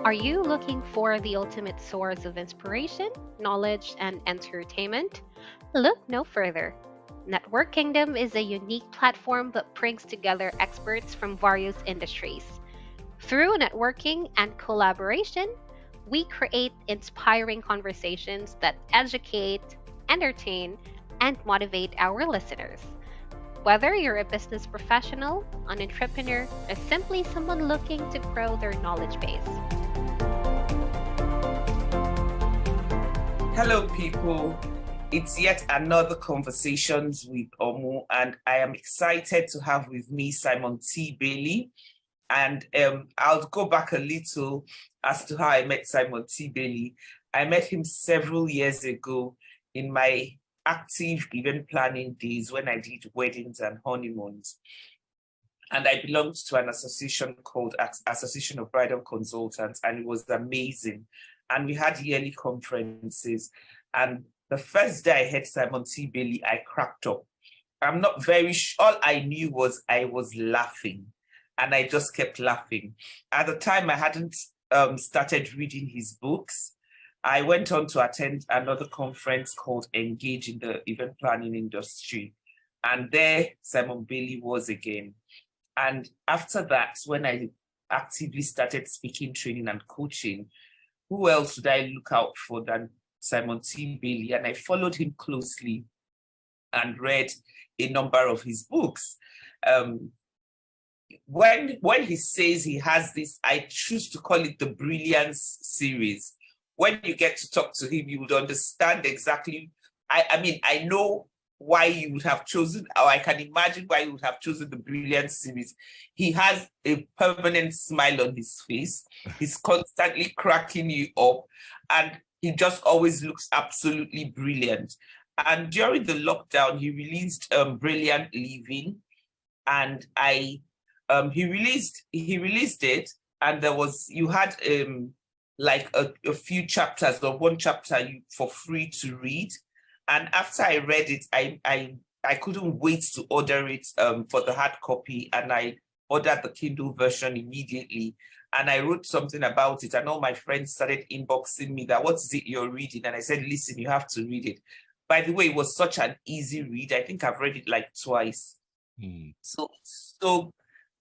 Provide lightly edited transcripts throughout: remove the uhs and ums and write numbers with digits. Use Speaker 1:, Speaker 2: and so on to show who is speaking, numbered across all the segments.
Speaker 1: Are you looking for the ultimate source of inspiration, knowledge, and entertainment? Look no further. Network Kingdom is a unique platform that brings together experts from various industries. Through networking and collaboration, we create inspiring conversations that educate, entertain, and motivate our listeners. Whether you're a business professional, an entrepreneur, or simply someone looking to grow their knowledge base.
Speaker 2: Hello, people. It's yet another Conversations with Omu, and I am excited to have with me Simon T. Bailey. And I'll go back a little as to how I met Simon T. Bailey. I met him several years ago in my active event planning days when I did weddings and honeymoons. And I belonged to an association called Association of Bridal Consultants, and it was amazing. And we had yearly conferences. And the first day I heard Simon T. Bailey, I cracked up. I'm not very sure. All I knew was I was laughing, and I just kept laughing. At the time, I hadn't started reading his books. I went on to attend another conference called Engage in the Event Planning Industry. And there, Simon Bailey was again. And after that, when I actively started speaking, training, and coaching, who else would I look out for than Simon T. Bailey? And I followed him closely and read a number of his books. When he says he has this, I choose to call it the Brilliance series. When you get to talk to him, you would understand exactly. I mean, I know why you would have chosen, or I can imagine why you would have chosen the Brilliance series. He has a permanent smile on his face. He's constantly cracking you up, and he just always looks absolutely brilliant. And during the lockdown, he released Brilliant Living, and he released it, and you had like a few chapters or one chapter for free to read. And after I read it, I couldn't wait to order it for the hard copy, and I ordered the Kindle version immediately. And I wrote something about it, and all my friends started inboxing me that, what is it you're reading? And I said, listen, you have to read it. By the way, it was such an easy read. I think I've read it like twice. So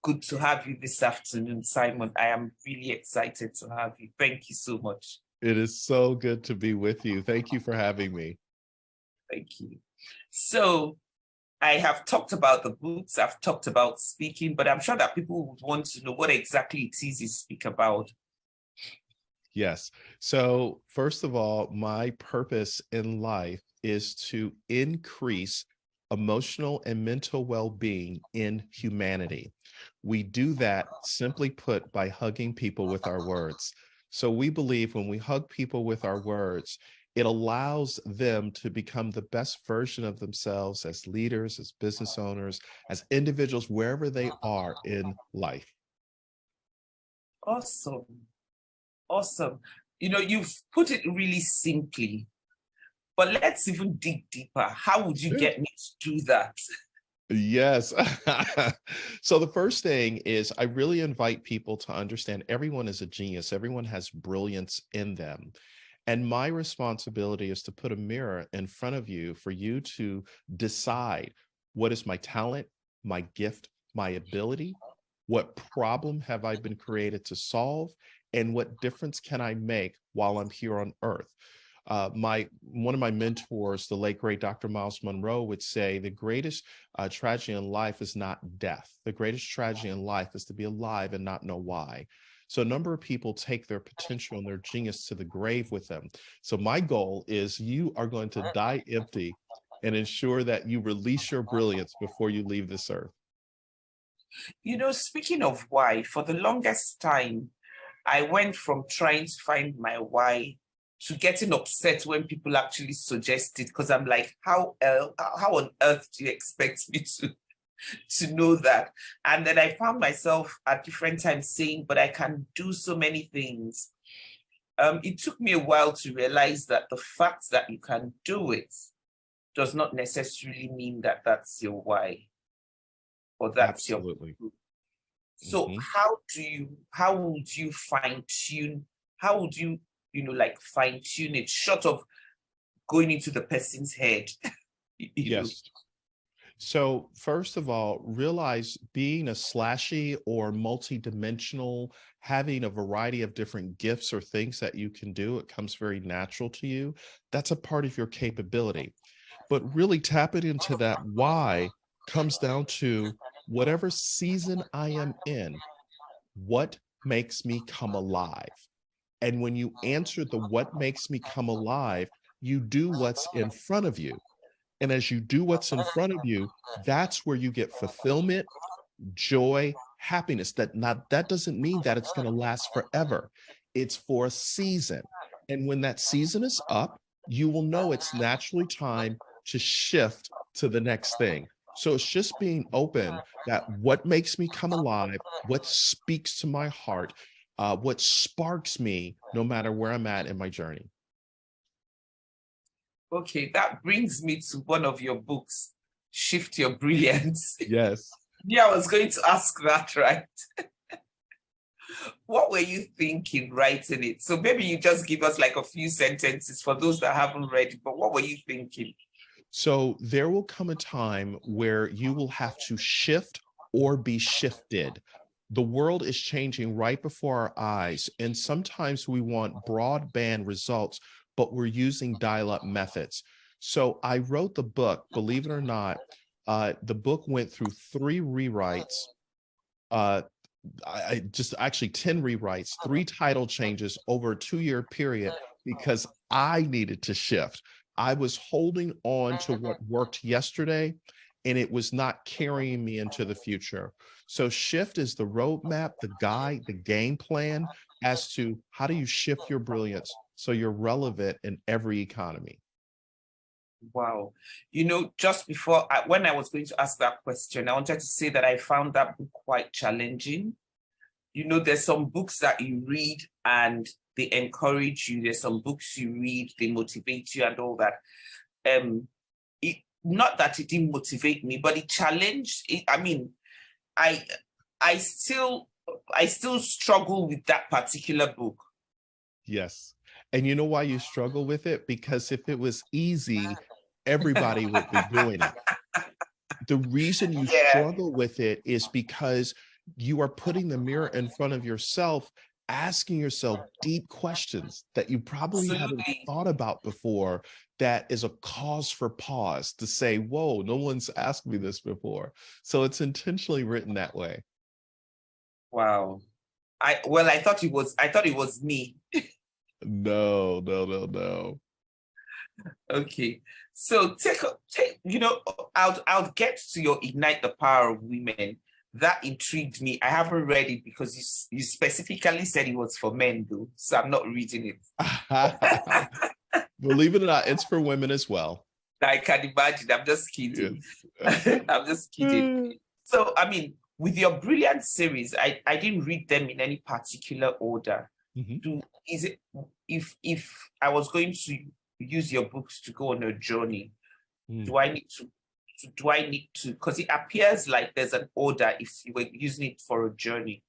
Speaker 2: good to have you this afternoon, Simon. I am really excited to have you. Thank you so much.
Speaker 3: It is so good to be with you. Thank you for having me.
Speaker 2: Thank you. So I have talked about the books, I've talked about speaking, but I'm sure that people would want to know what exactly it is you speak about.
Speaker 3: Yes. So first of all, my purpose in life is to increase emotional and mental well-being in humanity. We do that, simply put, by hugging people with our words. So we believe when we hug people with our words, it allows them to become the best version of themselves as leaders, as business owners, as individuals, wherever they are in life.
Speaker 2: Awesome. Awesome. You know, you've put it really simply, but let's even dig deeper. How would you get me to do that?
Speaker 3: Yes. So the first thing is I really invite people to understand everyone is a genius. Everyone has brilliance in them. And my responsibility is to put a mirror in front of you for you to decide what is my talent, my gift, my ability, what problem have I been created to solve, and what difference can I make while I'm here on earth. One of my mentors, the late great Dr. Miles Monroe, would say the greatest tragedy in life is not death. The greatest tragedy in life is to be alive and not know why. So a number of people take their potential and their genius to the grave with them. So my goal is you are going to die empty and ensure that you release your brilliance before you leave this earth.
Speaker 2: You know, speaking of why, for the longest time, I went from trying to find my why to getting upset when people actually suggest it, because I'm like, how on earth do you expect me to know that? And then I found myself at different times saying, but I can do so many things. It took me a while to realize that the fact that you can do it does not necessarily mean that that's your why, or that's
Speaker 3: Absolutely.
Speaker 2: your. So how would you fine tune how would you, like fine tune it short of going into the person's head?
Speaker 3: Yes. So first of all, realize being a slashy or multi-dimensional, having a variety of different gifts or things that you can do, it comes very natural to you. That's a part of your capability. But really tapping into that why comes down to whatever season I am in, what makes me come alive? And when you answer the what makes me come alive, you do what's in front of you. And as you do what's in front of you, that's where you get fulfillment, joy, happiness. That doesn't mean that it's going to last forever. It's for a season. And when that season is up, you will know it's naturally time to shift to the next thing. So it's just being open that what makes me come alive, what speaks to my heart, what sparks me, no matter where I'm at in my journey.
Speaker 2: Okay, that brings me to one of your books, Shift Your Brilliance.
Speaker 3: Yes.
Speaker 2: Yeah, I was going to ask that, right? What were you thinking writing it? So maybe you just give us like a few sentences for those that haven't read it, but what were you thinking?
Speaker 3: So there will come a time where you will have to shift or be shifted. The world is changing right before our eyes, and sometimes we want broadband results, but we're using dial-up methods. So I wrote the book, believe it or not, the book went through 3 rewrites. I just actually 10 rewrites, 3 title changes over a 2-year period because I needed to shift. I was holding on to what worked yesterday and it was not carrying me into the future. So shift is the roadmap, the guide, the game plan as to how do you shift your brilliance so you're relevant in every economy.
Speaker 2: Wow. Just before, when I was going to ask that question, I wanted to say that I found that book quite challenging. There's some books that you read and they encourage you. There's some books you read, they motivate you and all that. Not that it didn't motivate me, but it challenged it. I mean, I still struggle with that particular book.
Speaker 3: Yes. And you know why you struggle with it? Because if it was easy, everybody would be doing it. The reason you struggle with it is because you are putting the mirror in front of yourself, asking yourself deep questions that you probably haven't thought about before. That is a cause for pause to say, whoa, no one's asked me this before. So it's intentionally written that way.
Speaker 2: Wow. I thought it was me.
Speaker 3: No.
Speaker 2: Okay. So I'll get to your Ignite the Power of Women. That intrigued me. I haven't read it because you specifically said it was for men, though. So I'm not reading it.
Speaker 3: Believe it or not, it's for women as well.
Speaker 2: I can imagine. I'm just kidding. Yes. I'm just kidding. So, I mean, with your Brilliant series, I didn't read them in any particular order. Mm-hmm. If I was going to use your books to go on a journey, do I need to, because it appears like there's an order if you were using it for a journey?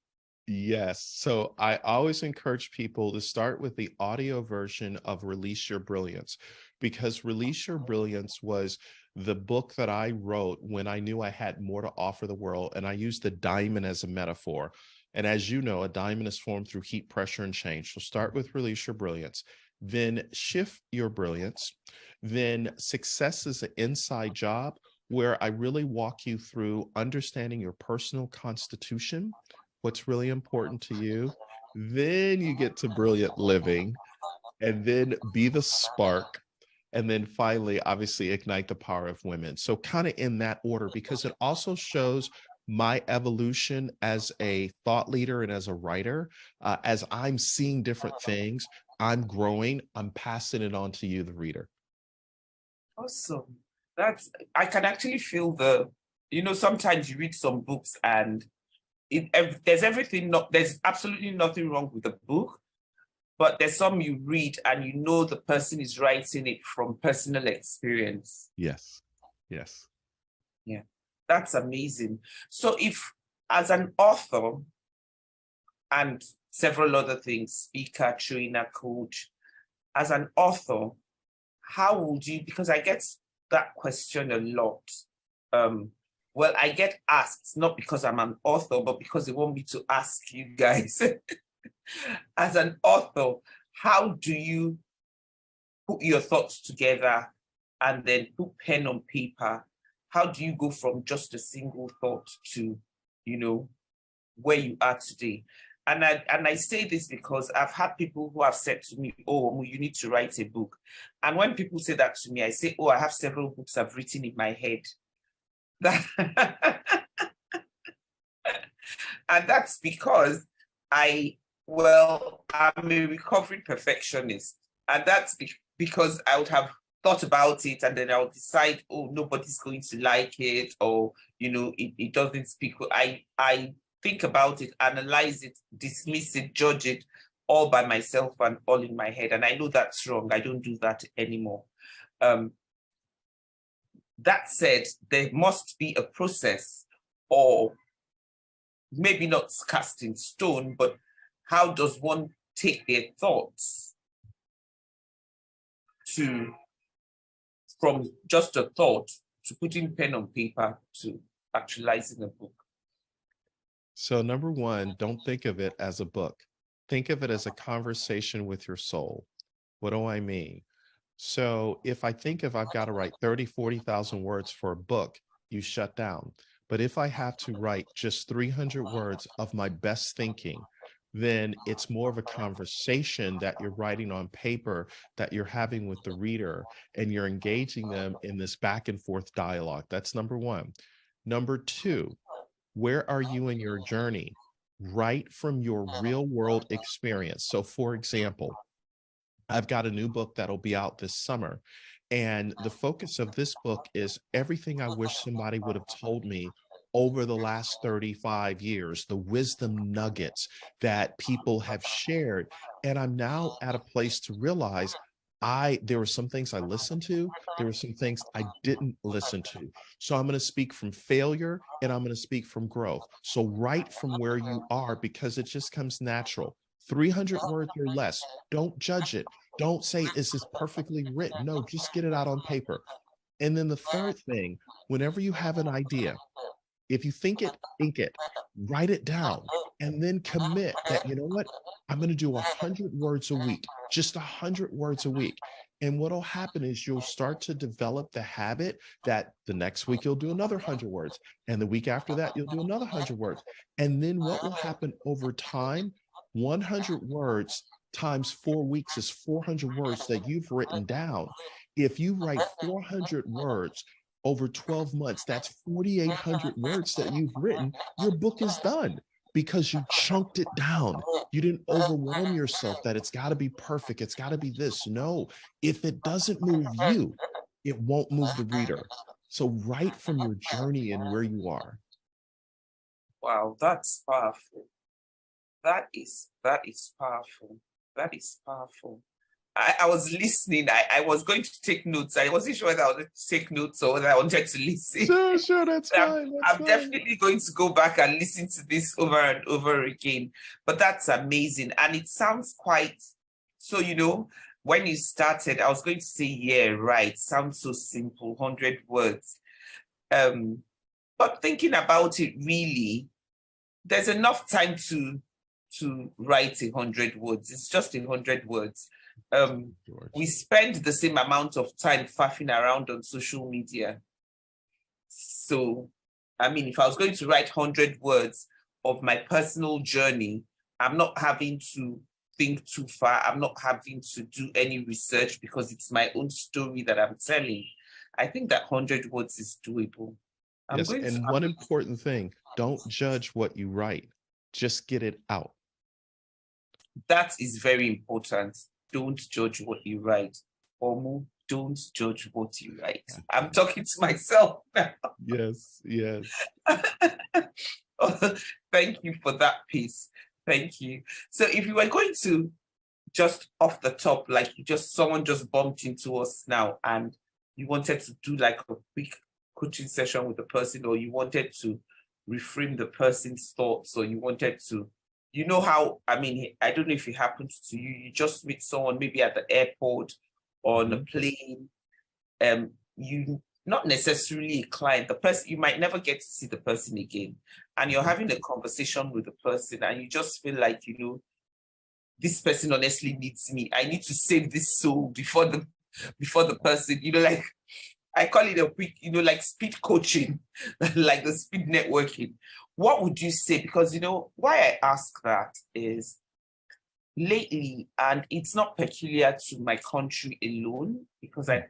Speaker 3: Yes. So I always encourage people to start with the audio version of Release Your Brilliance, because Release Your Brilliance was the book that I wrote when I knew I had more to offer the world. And I used the diamond as a metaphor. And as you know, a diamond is formed through heat, pressure, and change. So start with Release Your Brilliance, then Shift Your Brilliance, then Success is an Inside Job, where I really walk you through understanding your personal constitution, what's really important to you. Then you get to Brilliant Living, and then Be the Spark. And then finally, obviously, Ignite the Power of Women. So kind of in that order, because it also shows my evolution as a thought leader and as a writer. As I'm seeing different things, I'm growing, I'm passing it on to you, the reader.
Speaker 2: Awesome. I can actually feel sometimes you read some books and there's absolutely nothing wrong with the book, but there's some you read and the person is writing it from personal experience.
Speaker 3: Yes.
Speaker 2: Yeah, that's amazing. So if, as an author, and several other things, speaker, trainer, coach. As an author, how would you, because I get that question a lot. Well, I get asked, not because I'm an author, but because they want me to ask you guys. As an author, how do you put your thoughts together and then put pen on paper? How do you go from just a single thought to, where you are today? And I say this because I've had people who have said to me, oh, you need to write a book. And when people say that to me, I say, oh, I have several books I've written in my head. And that's because I'm a recovering perfectionist. And that's because I would have thought about it and then I would decide, oh, nobody's going to like it, or, it doesn't speak. I think about it, analyze it, dismiss it, judge it all by myself and all in my head. And I know that's wrong. I don't do that anymore. That said, there must be a process, or maybe not cast in stone, but how does one take their thoughts from just a thought to putting pen on paper to actualizing a book?
Speaker 3: So number one, don't think of it as a book. Think of it as a conversation with your soul. What do I mean? So if I think if I've got to write 30, 40,000 words for a book, you shut down. But if I have to write just 300 words of my best thinking, then it's more of a conversation that you're writing on paper that you're having with the reader, and you're engaging them in this back and forth dialogue. That's number one. Number two, where are you in your journey? Write from your real world experience. So for example, I've got a new book that'll be out this summer. And the focus of this book is everything I wish somebody would have told me over the last 35 years, the wisdom nuggets that people have shared. And I'm now at a place to realize there were some things I listened to, there were some things I didn't listen to. So I'm going to speak from failure and I'm going to speak from growth. So write from where you are, because it just comes natural. 300 words or less. Don't judge it. Don't say, is this perfectly written? No, just get it out on paper. And then the third thing, whenever you have an idea, if you think it, ink it, write it down, and then commit that, you know what, I'm going to do 100 words a week, just 100 words a week. And what'll happen is you'll start to develop the habit that the next week you'll do another 100 words. And the week after that, you'll do another 100 words. And then what will happen over time, 100 words times 4 weeks is 400 words that you've written down. If you write 400 words over 12 months, that's 4,800 words that you've written. Your book is done because you chunked it down. You didn't overwhelm yourself that it's got to be perfect. It's got to be this. No, if it doesn't move you, it won't move the reader. So write from your journey and where you are.
Speaker 2: Wow, that's powerful. That is powerful. That is powerful. I was listening. I was going to take notes. I wasn't sure whether I wanted to take notes or whether I wanted to listen.
Speaker 3: Sure, that's fine.
Speaker 2: I'm definitely going to go back and listen to this over and over again. But that's amazing. And it sounds quite, so, when you started, I was going to say, yeah, right. Sounds so simple, 100 words. But thinking about it, really, there's enough time to write 100 words. It's just 100 words. We spend the same amount of time faffing around on social media. So, if I was going to write 100 words of my personal journey, I'm not having to think too far. I'm not having to do any research because it's my own story that I'm telling. I think that 100 words is doable.
Speaker 3: Yes, and one important thing, don't judge what you write. Just get it out.
Speaker 2: That is very important. Don't judge what you write. Omu, don't judge what you write. I'm talking to myself now.
Speaker 3: Yes.
Speaker 2: Thank you for that piece. Thank you. So if you were going to, just off the top, like someone just bumped into us now and you wanted to do like a quick coaching session with the person, or you wanted to reframe the person's thoughts, or you wanted to you know how, I mean, I don't know if it happens to you. You just meet someone maybe at the airport or on a plane. You not necessarily a client, the person, you might never get to see the person again. And you're having a conversation with the person and you just feel like, you know, this person honestly needs me. I need to save this soul before the person, you know, like I call it a quick, you know, like speed coaching, like the speed networking. What would you say? Because, you know, why I ask that is lately, and it's not peculiar to my country alone, because I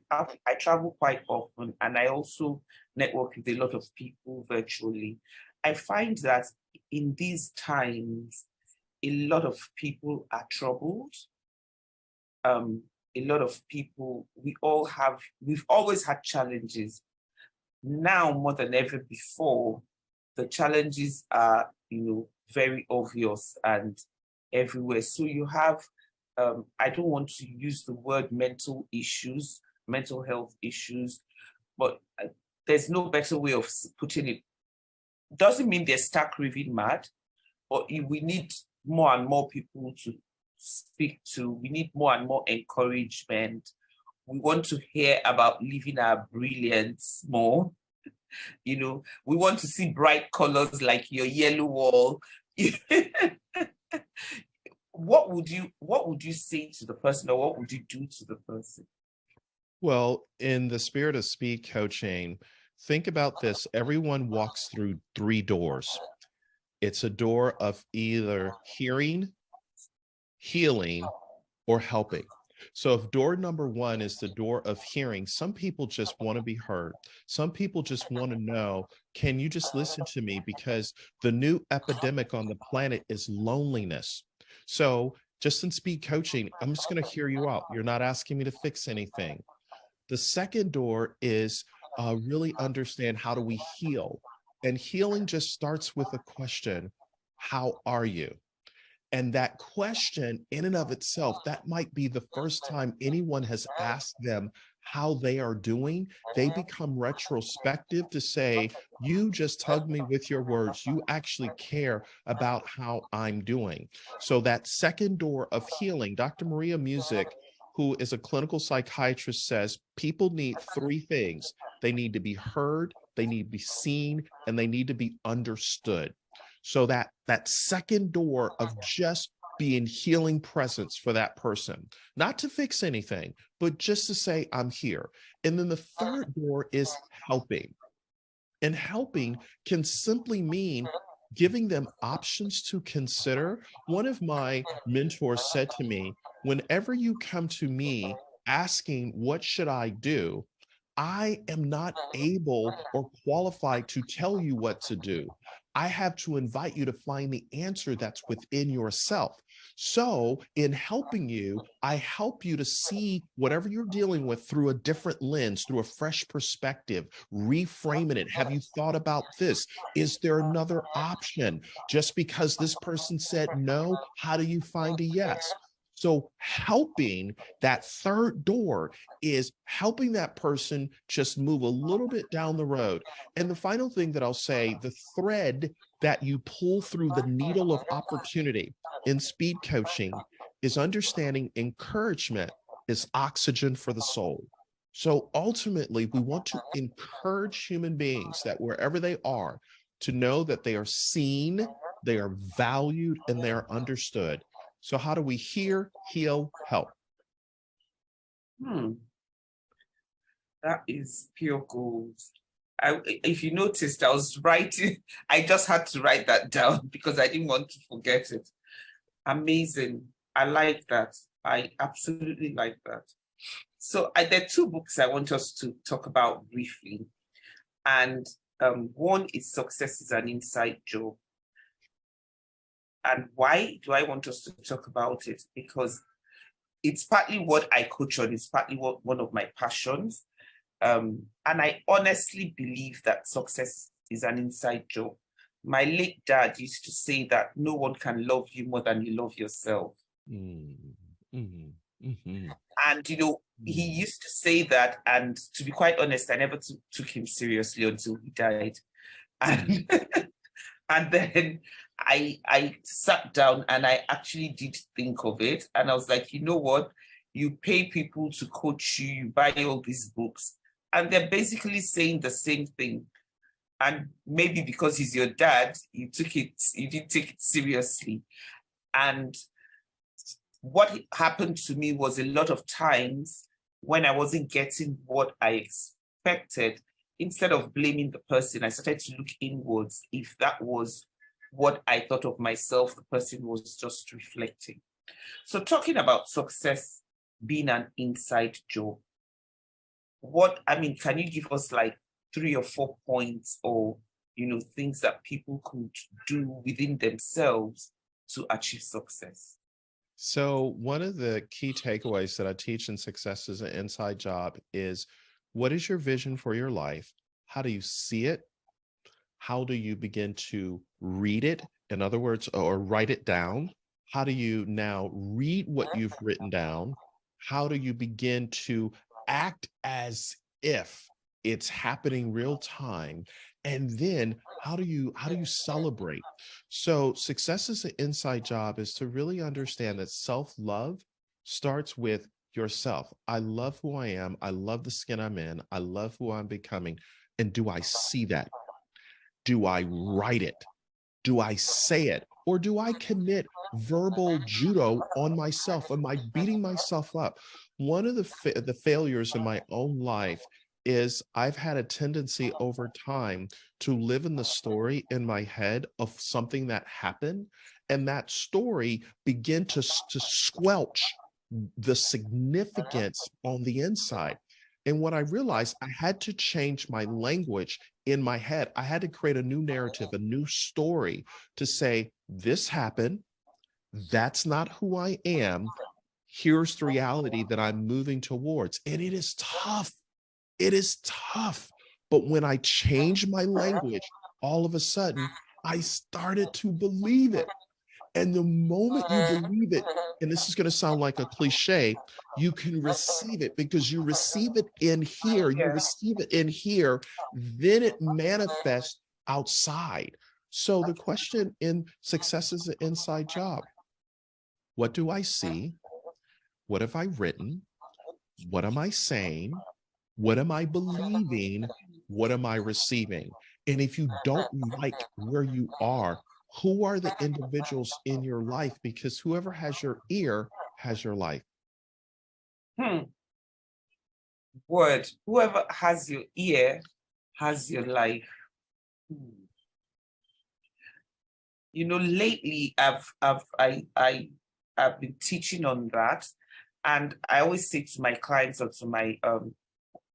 Speaker 2: travel quite often and I also network with a lot of people virtually. I find that in these times, a lot of people are troubled. A lot of people, we've always had challenges. Now more than ever before, the challenges are, you know, very obvious and everywhere. So you have, I don't want to use the word mental issues, mental health issues, but there's no better way of putting it. Doesn't mean they're stark raving mad, but we need more and more people to speak to. We need more and more encouragement. We want to hear about living our brilliance more. You know, we want to see bright colors like your yellow wall. What would you say to the person, or what would you do to the person?
Speaker 3: Well, in the spirit of speed coaching, think about this. Everyone walks through 3 doors. It's a door of either hearing, healing, or helping. So if door number 1 is the door of hearing, some people just want to be heard. Some people just want to know, can you just listen to me? Because the new epidemic on the planet is loneliness. So just in speed coaching, I'm just going to hear you out. You're not asking me to fix anything. The second door is really understand, how do we heal? And healing just starts with a question: how are you? And that question in and of itself, that might be the first time anyone has asked them how they are doing. They become retrospective to say, you just tugged me with your words. You actually care about how I'm doing. So that second door of healing, Dr. Maria Music, who is a clinical psychiatrist, says people need 3 things. They need to be heard, they need to be seen, and they need to be understood. So that second door of just being healing presence for that person, not to fix anything, but just to say, I'm here. And then the third door is helping. And helping can simply mean giving them options to consider. One of my mentors said to me, whenever you come to me asking, what should I do? I am not able or qualified to tell you what to do. I have to invite you to find the answer that's within yourself. So, in helping you, I help you to see whatever you're dealing with through a different lens, through a fresh perspective, reframing it. Have you thought about this? Is there another option? Just because this person said no, how do you find a yes? So, helping, that third door is helping that person just move a little bit down the road. And the final thing that I'll say, the thread that you pull through the needle of opportunity in speed coaching is understanding encouragement is oxygen for the soul. So ultimately, we want to encourage human beings that wherever they are, to know that they are seen, they are valued, and they are understood. So how do we hear, heal, help?
Speaker 2: That is pure gold. If you noticed, I was writing, I just had to write that down because I didn't want to forget it. Amazing. I like that. I absolutely like that. So there are 2 books I want us to talk about briefly. And one is Success is an Inside Job. And why do I want us to talk about it? Because it's partly what I coach on, it's partly one of my passions. And I honestly believe that success is an inside job. My late dad used to say that no one can love you more than you love yourself. And, you know, he used to say that, and to be quite honest, I never took him seriously until he died. And, and then I sat down and I actually did think of it. And I was like, you know what? You pay people to coach you, you buy all these books, and they're basically saying the same thing. And maybe because he's your dad, you didn't take it seriously. And what happened to me was a lot of times when I wasn't getting what I expected, instead of blaming the person, I started to look inwards if that was what I thought of myself, the person was just reflecting. So talking about success being an inside job, can you give us like 3 or 4 points or, things that people could do within themselves to achieve success?
Speaker 3: So one of the key takeaways that I teach in Success as an Inside Job is, what is your vision for your life? How do you see it? How do you begin to read it? In other words, or write it down? How do you now read what you've written down? How do you begin to act as if it's happening real time? And then how do you celebrate? So success as an inside job is to really understand that self-love starts with yourself. I love who I am. I love the skin I'm in. I love who I'm becoming. And do I see that? Do I write it? Do I say it? Or do I commit verbal judo on myself? Am I beating myself up? One of the failures in my own life is I've had a tendency over time to live in the story in my head of something that happened, and that story begin to squelch the significance on the inside. And what I realized, I had to change my language in my head. I had to create a new narrative, a new story to say, this happened. That's not who I am. Here's the reality that I'm moving towards. And it is tough. It is tough. But when I changed my language, all of a sudden, I started to believe it. And the moment you believe it, and this is going to sound like a cliche, you can receive it because you receive it in here, you receive it in here, then it manifests outside. So the question in Success is an Inside Job: what do I see? What have I written? What am I saying? What am I believing? What am I receiving? And if you don't like where you are, who are the individuals in your life? Because whoever has your ear has your life.
Speaker 2: Word. Whoever has your ear has your life. Lately I've been teaching on that, and I always say to my clients or to my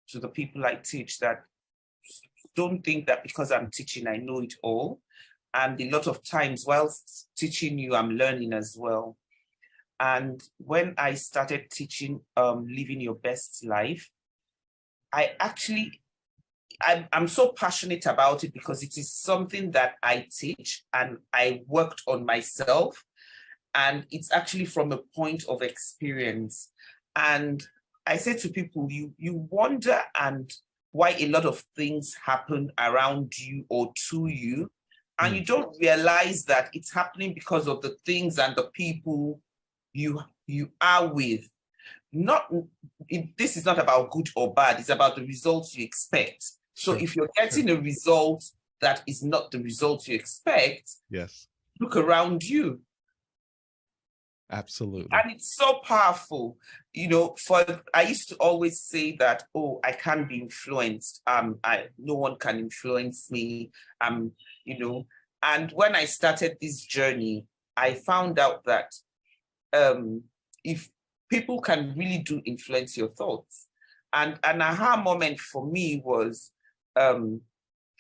Speaker 2: to the people I teach that don't think that because I'm teaching I know it all. And a lot of times whilst teaching you, I'm learning as well. And when I started teaching living your best life, I'm so passionate about it because it is something that I teach and I worked on myself. And it's actually from a point of experience. And I say to people, you wonder and why a lot of things happen around you or to you. And you don't realize that it's happening because of the things and the people you are with. This is not about good or bad, it's about the results you expect. So if you're getting a result that is not the result you expect,
Speaker 3: yes,
Speaker 2: look around you.
Speaker 3: Absolutely.
Speaker 2: And it's so powerful. I used to always say that, oh, I can't be influenced. No one can influence me. And when I started this journey, I found out that if people can really do influence your thoughts. And an aha moment for me was I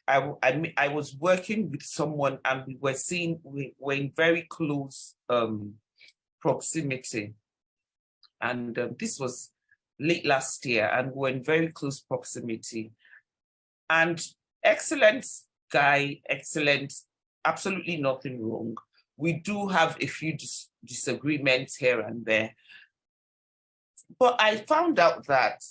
Speaker 2: was working with someone and we were in very close proximity. And this was late last year, and we're in very close proximity. And excellent guy, excellent, absolutely nothing wrong. We do have a few disagreements here and there. But I found out that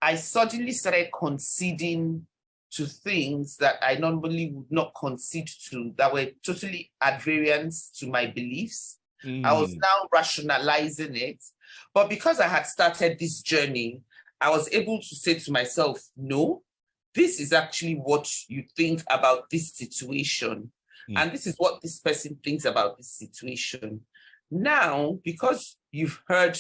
Speaker 2: I suddenly started conceding to things that I normally would not concede to, that were totally at variance to my beliefs. I was now rationalizing it. But because I had started this journey, I was able to say to myself, no, this is actually what you think about this situation. And this is what this person thinks about this situation. Now, because you've heard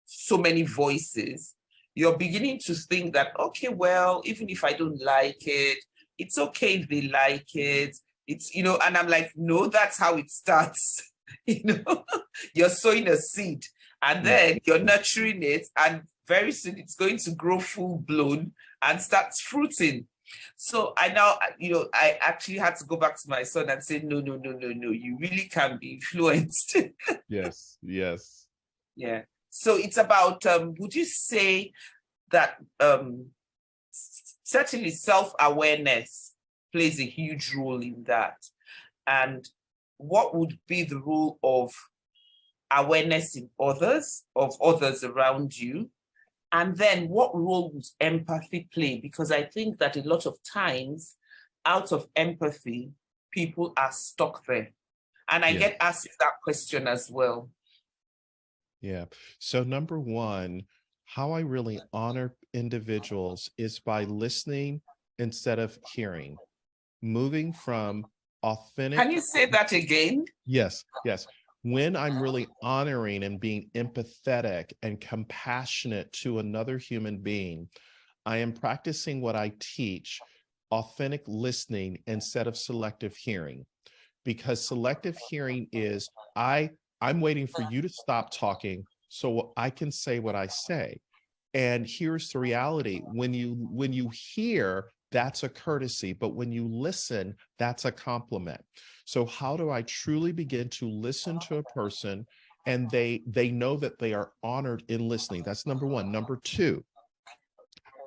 Speaker 2: so many voices, you're beginning to think that, okay, well, even if I don't like it, it's okay if they like it. It's, you know, and I'm like, no, that's how it starts. You know, you're sowing a seed and then you're nurturing it, and very soon it's going to grow full blown and start fruiting. So I now, you know, I actually had to go back to my son and say, no, no, no, no, no, you really can be influenced.
Speaker 3: Yes, yes.
Speaker 2: Yeah. So it's about, would you say that certainly self-awareness plays a huge role in that? And what would be the role of awareness in others, of others around you? And then what role would empathy play? Because I think that a lot of times, out of empathy, people are stuck there. And I get asked that question as well.
Speaker 3: Yeah. So number one, how I really honor individuals is by listening instead of hearing, moving from authentic.
Speaker 2: Can you say that again?
Speaker 3: Yes, yes. When I'm really honoring and being empathetic and compassionate to another human being, I am practicing what I teach, authentic listening instead of selective hearing. Because selective hearing is I'm waiting for you to stop talking so I can say what I say. And here's the reality. When you hear, that's a courtesy, but when you listen, that's a compliment. So how do I truly begin to listen to a person and they know that they are honored in listening? That's number one. Number two,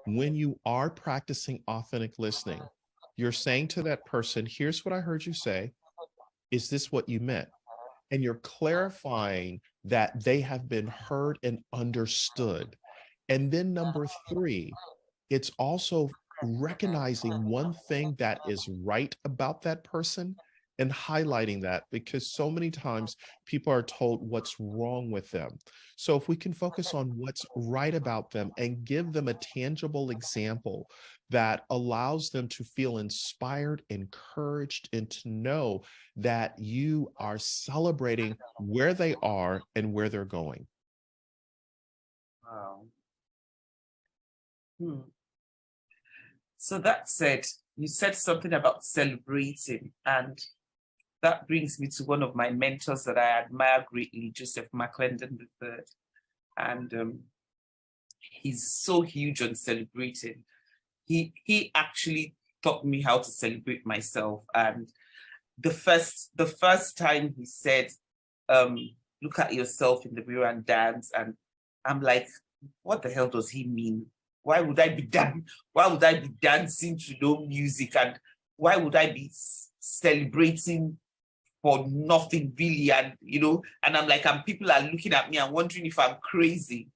Speaker 3: when you are practicing authentic listening, you're saying to that person, here's what I heard you say. Is this what you meant? And you're clarifying that they have been heard and understood. And then number three, it's also recognizing one thing that is right about that person and highlighting that, because so many times people are told what's wrong with them. So if we can focus on what's right about them and give them a tangible example that allows them to feel inspired, encouraged, and to know that you are celebrating where they are and where they're going.
Speaker 2: Wow. So that said, you said something about celebrating, and that brings me to one of my mentors that I admire greatly, Joseph McClendon III. And he's so huge on celebrating. He actually taught me how to celebrate myself. And the first time he said, look at yourself in the mirror and dance. And I'm like, what the hell does he mean? Why would I be dancing to no music? And why would I be celebrating for nothing really? And, you know, and I'm like, and people are looking at me and wondering if I'm crazy.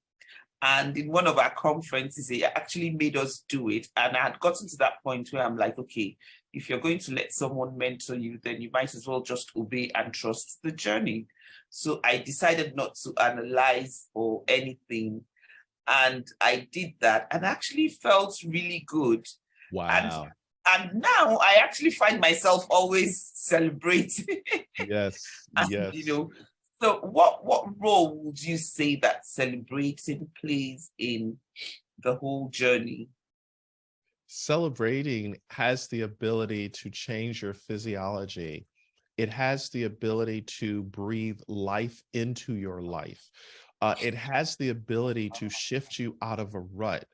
Speaker 2: And in one of our conferences, they actually made us do it. And I had gotten to that point where I'm like, okay, if you're going to let someone mentor you, then you might as well just obey and trust the journey. So I decided not to analyze or anything. And I did that and actually felt really good.
Speaker 3: Wow.
Speaker 2: And now I actually find myself always celebrating.
Speaker 3: Yes,
Speaker 2: and,
Speaker 3: yes.
Speaker 2: you know, so what role would you say that celebrating plays in the whole journey?
Speaker 3: Celebrating has the ability to change your physiology. It has the ability to breathe life into your life. It has the ability to shift you out of a rut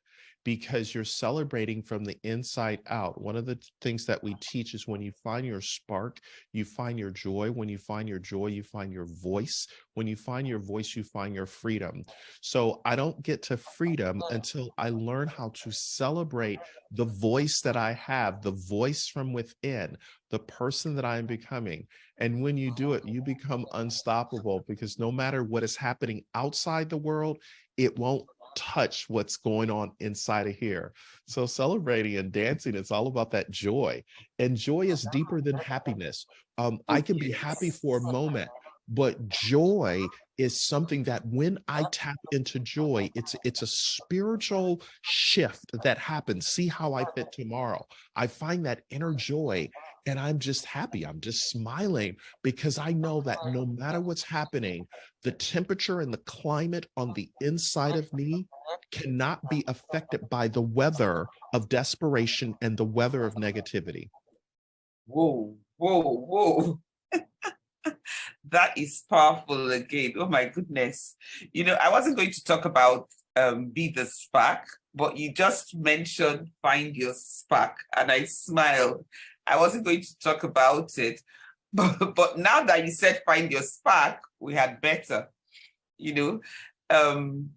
Speaker 3: because you're celebrating from the inside out. One of the things that we teach is when you find your spark, you find your joy. When you find your joy, you find your voice. When you find your voice, you find your freedom. So I don't get to freedom until I learn how to celebrate the voice that I have, the voice from within, the person that I'm becoming. And when you do it, you become unstoppable because no matter what is happening outside the world, it won't touch what's going on inside of here. So celebrating and dancing, it's all about that joy. And joy is deeper than happiness. I can be happy
Speaker 2: Yes.
Speaker 3: for a moment, but joy is something that when I tap into joy, it's a spiritual shift that happens. See how I fit tomorrow. I find that inner joy and I'm just happy. I'm just smiling because I know that no matter what's happening, the temperature and the climate on the inside of me cannot be affected by the weather of desperation and the weather of negativity.
Speaker 2: Whoa, whoa, whoa. That is powerful again. Oh my goodness. I wasn't going to talk about be the spark, but you just mentioned find your spark, and I smiled. I wasn't going to talk about it, but now that you said find your spark, we had better. You know, um,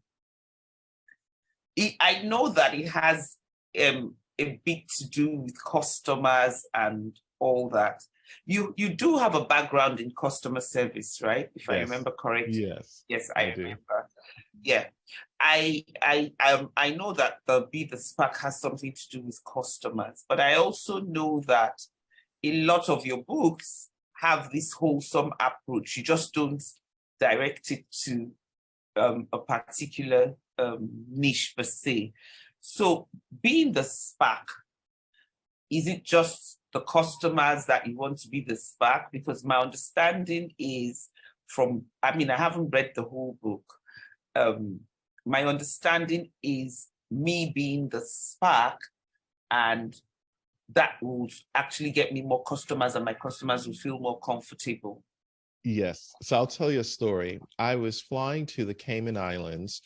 Speaker 2: I know that it has a bit to do with customers and all that. You do have a background in customer service, right? If I
Speaker 3: Yes.
Speaker 2: remember correctly.
Speaker 3: Yes,
Speaker 2: Yes,
Speaker 3: I
Speaker 2: I
Speaker 3: do.
Speaker 2: remember. Yeah. I know that the Be the Spark has something to do with customers, but I also know that a lot of your books have this wholesome approach. You just don't direct it to a particular niche per se. So being the spark, is it just the customers that you want to be the spark? Because my understanding is I haven't read the whole book. My understanding is me being the spark, and that will actually get me more customers and my customers will feel more comfortable.
Speaker 3: Yes. So I'll tell you a story. I was flying to the Cayman Islands,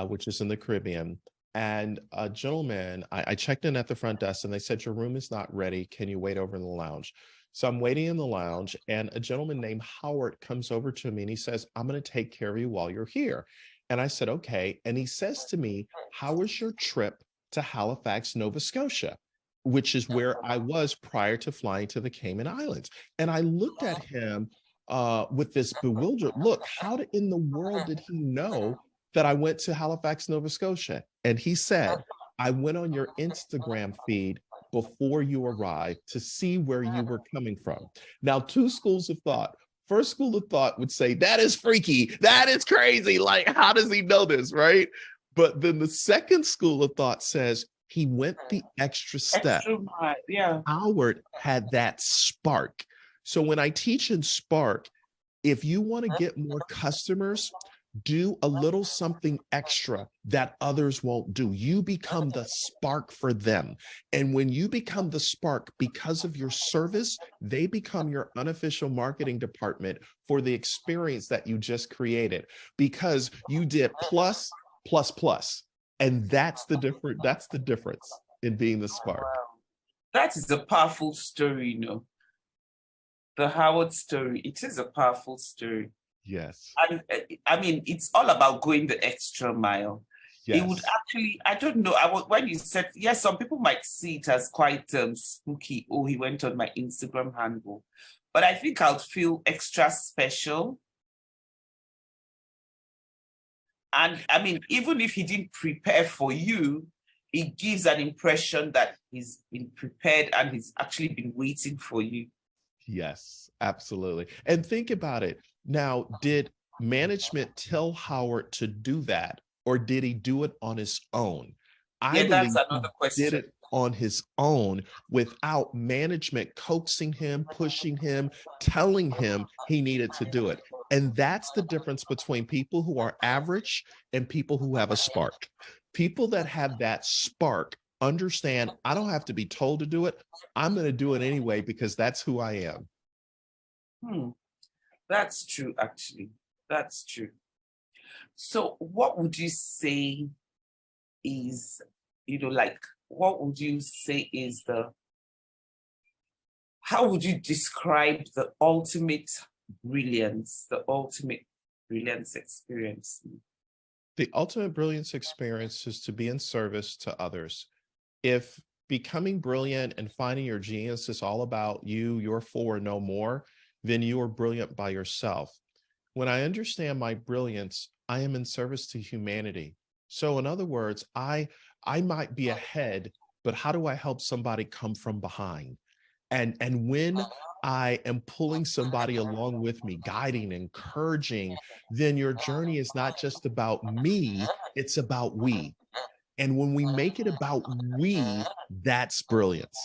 Speaker 3: which is in the Caribbean, and a gentleman, I checked in at the front desk and they said, your room is not ready. Can you wait over in the lounge? So I'm waiting in the lounge, and a gentleman named Howard comes over to me and he says, I'm going to take care of you while you're here. And I said, okay. And he says to me, how was your trip to Halifax, Nova Scotia, which is where I was prior to flying to the Cayman Islands? And I looked at him with this bewildered look. How in the world did he know that I went to Halifax, Nova Scotia? And he said, I went on your Instagram feed before you arrived to see where you were coming from. Now, two schools of thought. First school of thought would say, that is freaky. That is crazy. Like, how does he know this? Right. But then the second school of thought says he went the extra step.
Speaker 2: Extra mile, yeah.
Speaker 3: Howard had that spark. So when I teach in Spark, if you want to get more customers, do a little something extra that others won't do. You become the spark for them. And when you become the spark because of your service, they become your unofficial marketing department for the experience that you just created, because you did plus, plus, plus. And that's the difference in being the spark.
Speaker 2: That is a powerful story, The Howard story. It is a powerful story.
Speaker 3: Yes.
Speaker 2: And it's all about going the extra mile.
Speaker 3: Yes.
Speaker 2: It would actually, I don't know, when you said, yes, some people might see it as quite spooky. Oh, he went on my Instagram handle. But I think I'll feel extra special. And even if he didn't prepare for you, it gives an impression that he's been prepared and he's actually been waiting for you.
Speaker 3: Yes, absolutely. And think about it. Now, did management tell Howard to do that, or did he do it on his own? I
Speaker 2: That's
Speaker 3: believe
Speaker 2: another
Speaker 3: he did
Speaker 2: question.
Speaker 3: it on his own without management coaxing him, pushing him, telling him he needed to do it. And that's the difference between people who are average and people who have a spark. People that have that spark understand, I don't have to be told to do it. I'm going to do it anyway because that's who I am.
Speaker 2: That's true, actually. That's true. So what would you say is, what would you say is how would you describe the ultimate brilliance experience?
Speaker 3: The ultimate brilliance experience is to be in service to others. If becoming brilliant and finding your genius is all about you, your four, no more, then you are brilliant by yourself. When I understand my brilliance, I am in service to humanity. So in other words, I might be ahead, but how do I help somebody come from behind? And when I am pulling somebody along with me, guiding, encouraging, then your journey is not just about me, it's about we. And when we make it about we, that's brilliance.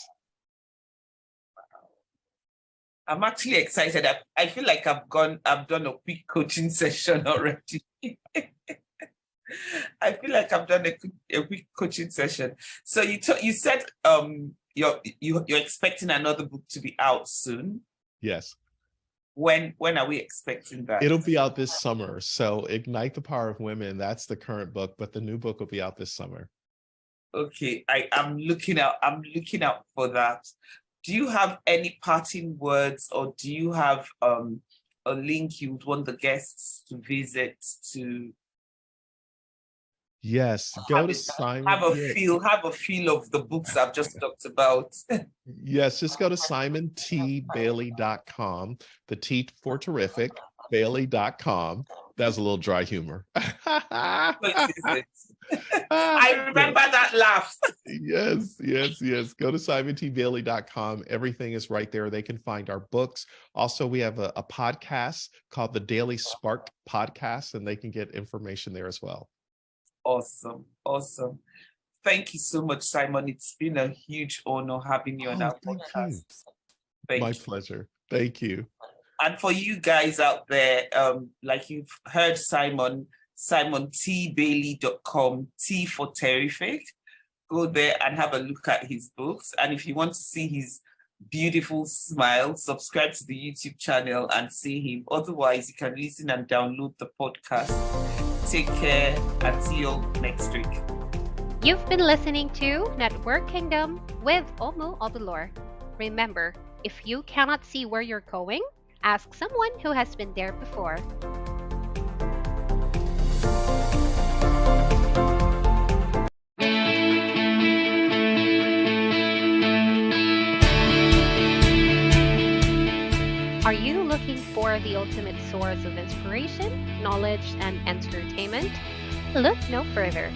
Speaker 2: I'm actually excited. I feel like I've done a quick coaching session already. I feel like I've done a quick coaching session. So you said you're expecting another book to be out soon.
Speaker 3: Yes.
Speaker 2: When are we expecting that?
Speaker 3: It'll be out this summer. So Ignite the Power of Women, that's the current book, but the new book will be out this summer.
Speaker 2: Okay, I'm looking out for that. Do you have any parting words, or do you have a link you would want the guests to visit to?
Speaker 3: Yes, go to Simon.
Speaker 2: Have a feel of the books I've just talked about.
Speaker 3: Yes, just go to simontbailey.com. The T for terrific, Bailey.com. That's a little dry humor.
Speaker 2: I remember that laugh.
Speaker 3: Yes. Go to simontbailey.com. Everything is right there. They can find our books. Also, we have a podcast called the Daily Spark Podcast, and they can get information there as well.
Speaker 2: Awesome. Thank you so much, Simon. It's been a huge honor having you on our podcast.
Speaker 3: My pleasure. Thank you.
Speaker 2: And for you guys out there, like you've heard Simon, simontbailey.com, T for terrific. Go there and have a look at his books. And if you want to see his beautiful smile, subscribe to the YouTube channel and see him. Otherwise, you can listen and download the podcast. Take care and see you next week.
Speaker 1: You've been listening to Network Kingdom with Omu Obulor. Remember, if you cannot see where you're going, ask someone who has been there before. Are you looking for the ultimate source of inspiration, knowledge, and entertainment? Look no further.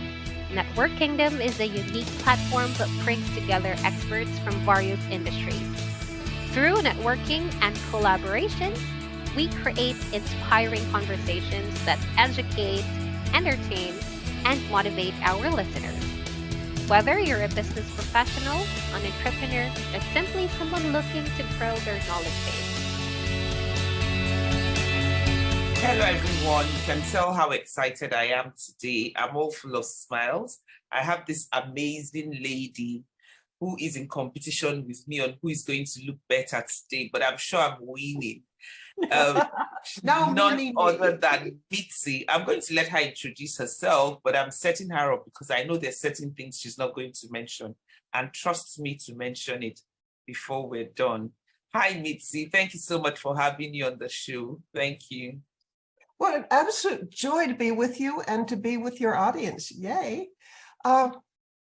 Speaker 1: Network Kingdom is a unique platform that brings together experts from various industries. Through networking and collaboration, we create inspiring conversations that educate, entertain, and motivate our listeners. Whether you're a business professional, an entrepreneur, or simply someone looking to grow their knowledge base.
Speaker 2: Hello everyone, you can tell how excited I am today. I'm all full of smiles. I have this amazing lady who is in competition with me on who is going to look better today, but I'm sure I'm winning. None other than Mitzi. I'm going to let her introduce herself, but I'm setting her up because I know there's certain things she's not going to mention, and trust me to mention it before we're done. Hi Mitzi, thank you so much for having me on the show. Thank you.
Speaker 4: What an absolute joy to be with you and to be with your audience. Yay. And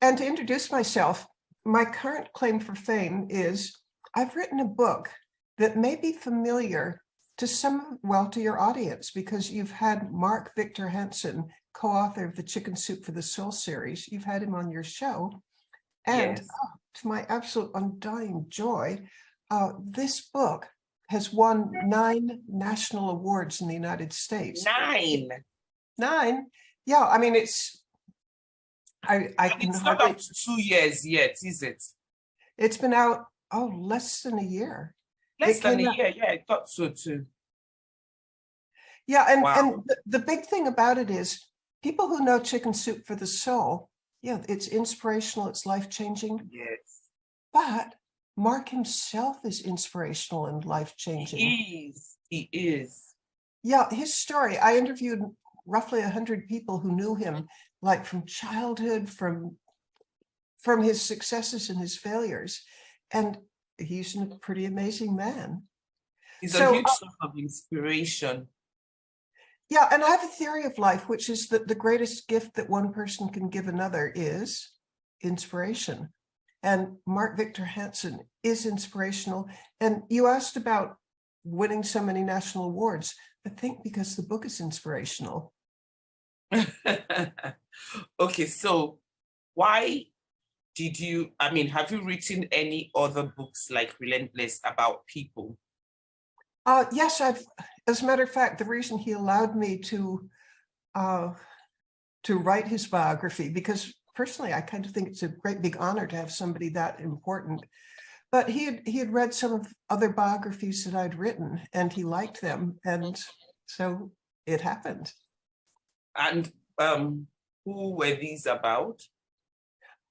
Speaker 4: to introduce myself, my current claim for fame is I've written a book that may be familiar to to your audience, because you've had Mark Victor Hansen, co-author of the Chicken Soup for the Soul series. You've had him on your show. And
Speaker 2: yes.
Speaker 4: To my absolute undying joy, this book has won 9 national awards in the United States.
Speaker 2: 9?
Speaker 4: Yeah, I mean, it's
Speaker 2: not up to 2 years yet, is it?
Speaker 4: It's been out less than a year.
Speaker 2: Less than a year, yeah, I thought so too.
Speaker 4: Yeah, and the big thing about it is people who know Chicken Soup for the Soul, yeah, it's inspirational, it's life-changing.
Speaker 2: Yes.
Speaker 4: But Mark himself is inspirational and life-changing.
Speaker 2: He is.
Speaker 4: Yeah, his story, I interviewed roughly 100 people who knew him, like from childhood, from his successes and his failures. And he's a pretty amazing man.
Speaker 2: He's a huge source of inspiration.
Speaker 4: Yeah, and I have a theory of life, which is that the greatest gift that one person can give another is inspiration. And Mark Victor Hansen is inspirational. And you asked about winning so many national awards. I think because the book is inspirational.
Speaker 2: Okay, so why did you, I mean, have you written any other books like Relentless about people?
Speaker 4: Yes, as a matter of fact, the reason he allowed me uh, to write his biography, because personally, I kind of think it's a great big honor to have somebody that important. But he had read some of other biographies that I'd written, and he liked them, and so it happened.
Speaker 2: And who were these about?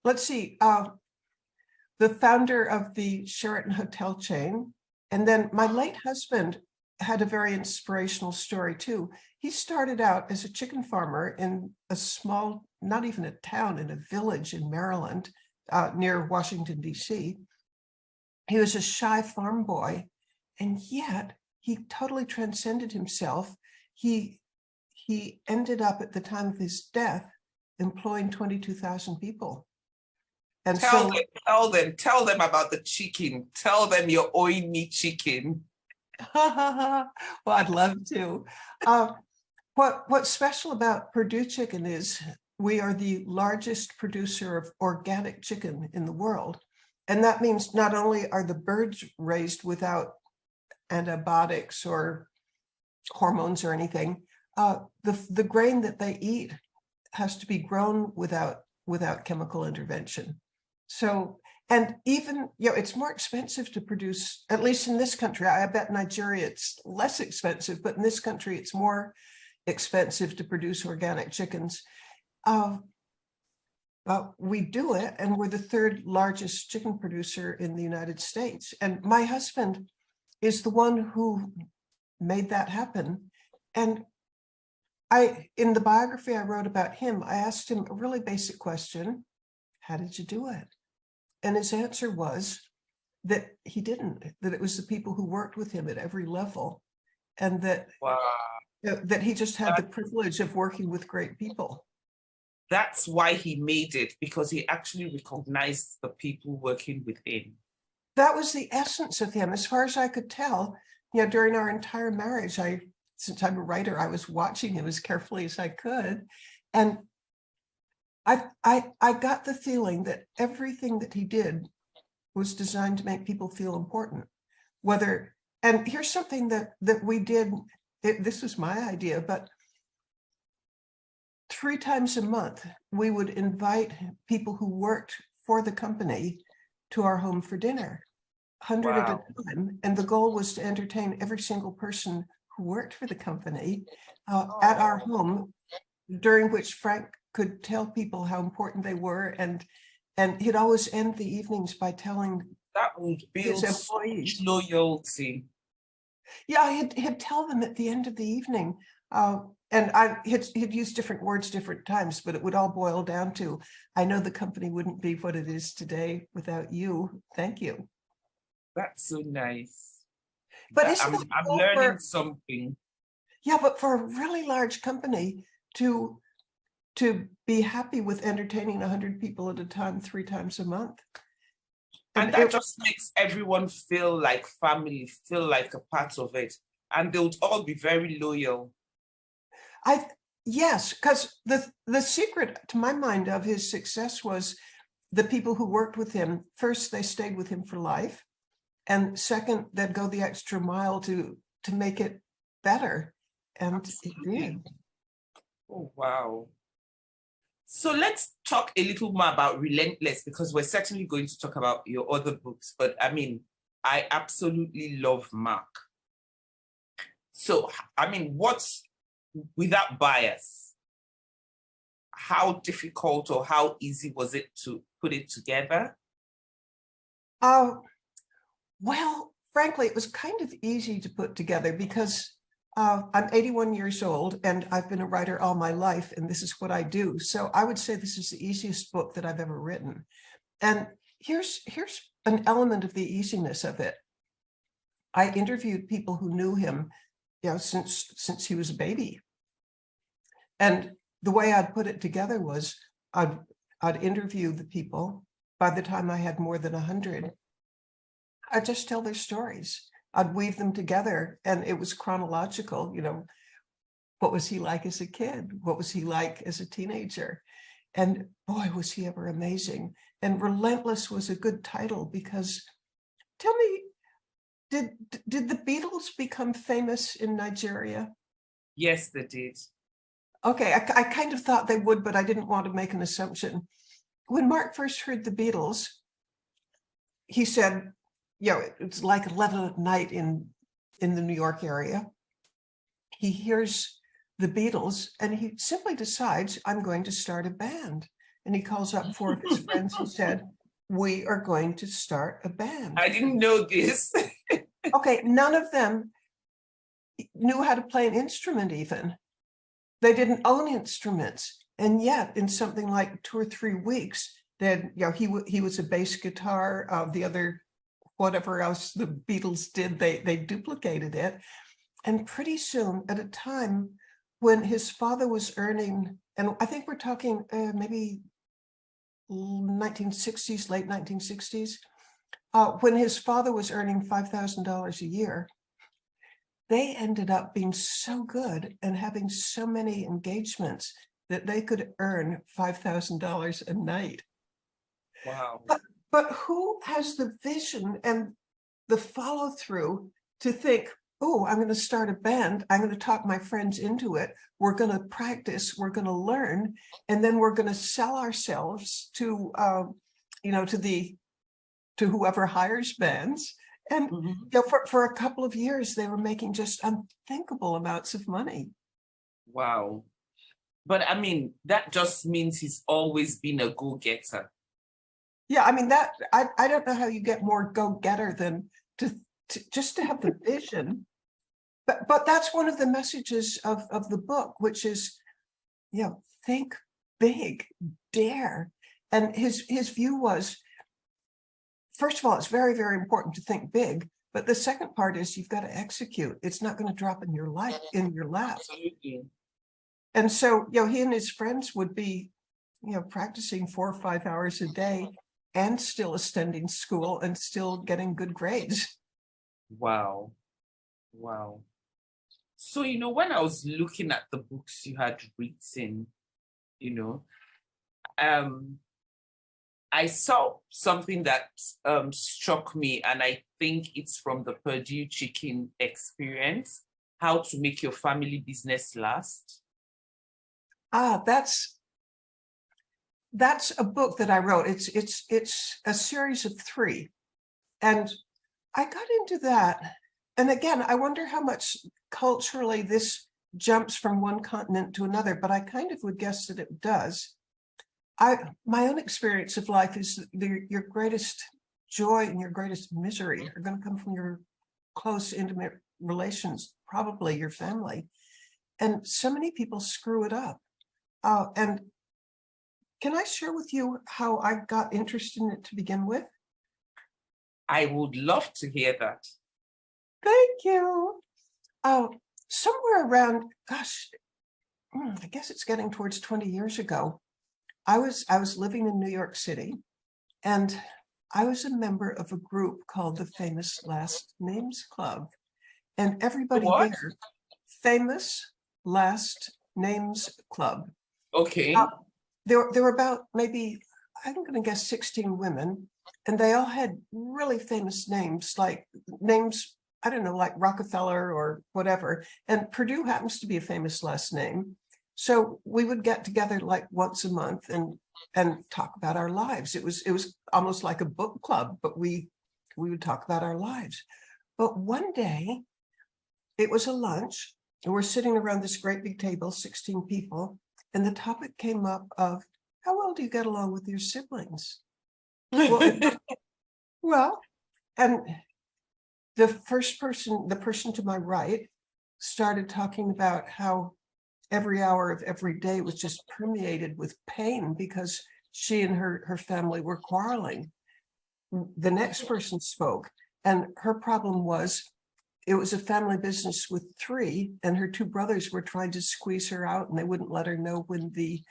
Speaker 4: Let's see, the founder of the Sheraton hotel chain, and then my late husband had a very inspirational story too. He started out as a chicken farmer in a small, not even a town, in a village in Maryland, near Washington, D.C. He was a shy farm boy, and yet he totally transcended himself. He ended up at the time of his death employing 22,000 people. And
Speaker 2: Tell
Speaker 4: so,
Speaker 2: tell them about the chicken. Tell them you're owing me chicken.
Speaker 4: well, I'd love to. What's special about Purdue Chicken is we are the largest producer of organic chicken in the world. And that means not only are the birds raised without antibiotics or hormones or anything, the grain that they eat has to be grown without chemical intervention. So, and even, it's more expensive to produce, at least in this country. I bet Nigeria it's less expensive, but in this country it's more expensive to produce organic chickens. But we do it, and we're the third largest chicken producer in the United States. And my husband is the one who made that happen. And in the biography I wrote about him, I asked him a really basic question: how did you do it? And his answer was that he didn't, that it was the people who worked with him at every level, and that,
Speaker 2: Wow.
Speaker 4: that he just had the privilege of working with great people.
Speaker 2: That's why he made it, because he actually recognized the people working with him.
Speaker 4: That was the essence of him, as far as I could tell. During our entire marriage, since I'm a writer, I was watching him as carefully as I could. And I got the feeling that everything that he did was designed to make people feel important. And here's something that we did, this was my idea, but 3 times a month, we would invite people who worked for the company to our home for dinner, 100 at a time. And the goal was to entertain every single person who worked for the company at our home, during which Frank could tell people how important they were. And he'd always end the evenings by telling
Speaker 2: that would build
Speaker 4: his employees
Speaker 2: loyalty.
Speaker 4: Yeah, he'd tell them at the end of the evening. And he'd use different words different times, but it would all boil down to, I know the company wouldn't be what it is today without you. Thank you.
Speaker 2: That's so nice.
Speaker 4: But isn't
Speaker 2: I'm learning something.
Speaker 4: Yeah, but for a really large company to be happy with entertaining 100 people at a time, 3 times a month.
Speaker 2: And that just makes everyone feel like family, feel like a part of it. And they would all be very loyal.
Speaker 4: Yes, because the secret, to my mind, of his success was the people who worked with him. First, they stayed with him for life. And second, they'd go the extra mile to make it better. And
Speaker 2: Absolutely.
Speaker 4: It did.
Speaker 2: Oh, wow. So let's talk a little more about Relentless, because we're certainly going to talk about your other books. But I mean, I absolutely love Mark. So, I mean, without bias, how difficult or how easy was it to put it together?
Speaker 4: Well, frankly, it was kind of easy to put together because I'm 81 years old and I've been a writer all my life, and this is what I do. So I would say this is the easiest book that I've ever written. And here's an element of the easiness of it. I interviewed people who knew him, since he was a baby. And the way I'd put it together was I'd interview the people. By the time I had more than 100, I'd just tell their stories. I'd weave them together, and it was chronological. What was he like as a kid? What was he like as a teenager? And boy, was he ever amazing. And Relentless was a good title because, tell me, did the Beatles become famous in Nigeria?
Speaker 2: Yes, they did.
Speaker 4: Okay, I kind of thought they would, but I didn't want to make an assumption. When Mark first heard the Beatles, he said, it's like 11 at night in the New York area. He hears the Beatles and he simply decides, I'm going to start a band. And he calls up 4 of his friends and said, we are going to start a band.
Speaker 2: I didn't know this.
Speaker 4: Okay, none of them knew how to play an instrument even. They didn't own instruments. And yet in something like 2 or 3 weeks, then he was a bass guitar, the other, whatever else the Beatles did, they duplicated it. And pretty soon, at a time when his father was earning, and I think we're talking maybe 1960s, late 1960s, when his father was earning $5,000 a year, they ended up being so good and having so many engagements that they could earn $5,000 a night.
Speaker 2: Wow.
Speaker 4: But who has the vision and the follow through to think, oh, I'm going to start a band. I'm going to talk my friends into it. We're going to practice. We're going to learn. And then we're going to sell ourselves to, to whoever hires bands. And for a couple of years, they were making just unthinkable amounts of money.
Speaker 2: Wow. But I mean, that just means he's always been a go-getter.
Speaker 4: Yeah, I mean, that I don't know how you get more go-getter than to just to have the vision. But that's one of the messages of the book, which is, think big, dare. And his view was, first of all, it's very, very important to think big. But the second part is you've got to execute. It's not going to drop in your lap.
Speaker 2: Absolutely.
Speaker 4: And so, he and his friends would be, practicing 4 or 5 hours a day and still attending school and still getting good grades.
Speaker 2: Wow. Wow. So, when I was looking at the books you had written, I saw something that struck me, and I think it's from the Purdue Chicken experience, How to Make Your Family Business Last.
Speaker 4: That's a book that I wrote. It's a series of 3. And I got into that. And again, I wonder how much culturally this jumps from one continent to another, but I kind of would guess that it does. My own experience of life is your greatest joy and your greatest misery are going to come from your close, intimate relations, probably your family. And so many people screw it up. And can I share with you how I got interested in it to begin with?
Speaker 2: I would love to hear that.
Speaker 4: Thank you. Somewhere around, I guess it's getting towards 20 years ago, I was living in New York City, and I was a member of a group called the Famous Last Names Club. And everybody there, Famous Last Names Club.
Speaker 2: Okay.
Speaker 4: There were about maybe, I'm going to guess 16 women, and they all had really famous names, like names, I don't know, like Rockefeller or whatever. And Purdue happens to be a famous last name. So we would get together like once a month and talk about our lives. It was almost like a book club, but we would talk about our lives. But one day, it was a lunch, and we're sitting around this great big table, 16 people, and the topic came up of, how well do you get along with your siblings? Well, and the person to my right started talking about how every hour of every day was just permeated with pain because she and her family were quarreling. The next person spoke, and her problem was it was a family business with 3, and her 2 brothers were trying to squeeze her out, and they wouldn't let her know when the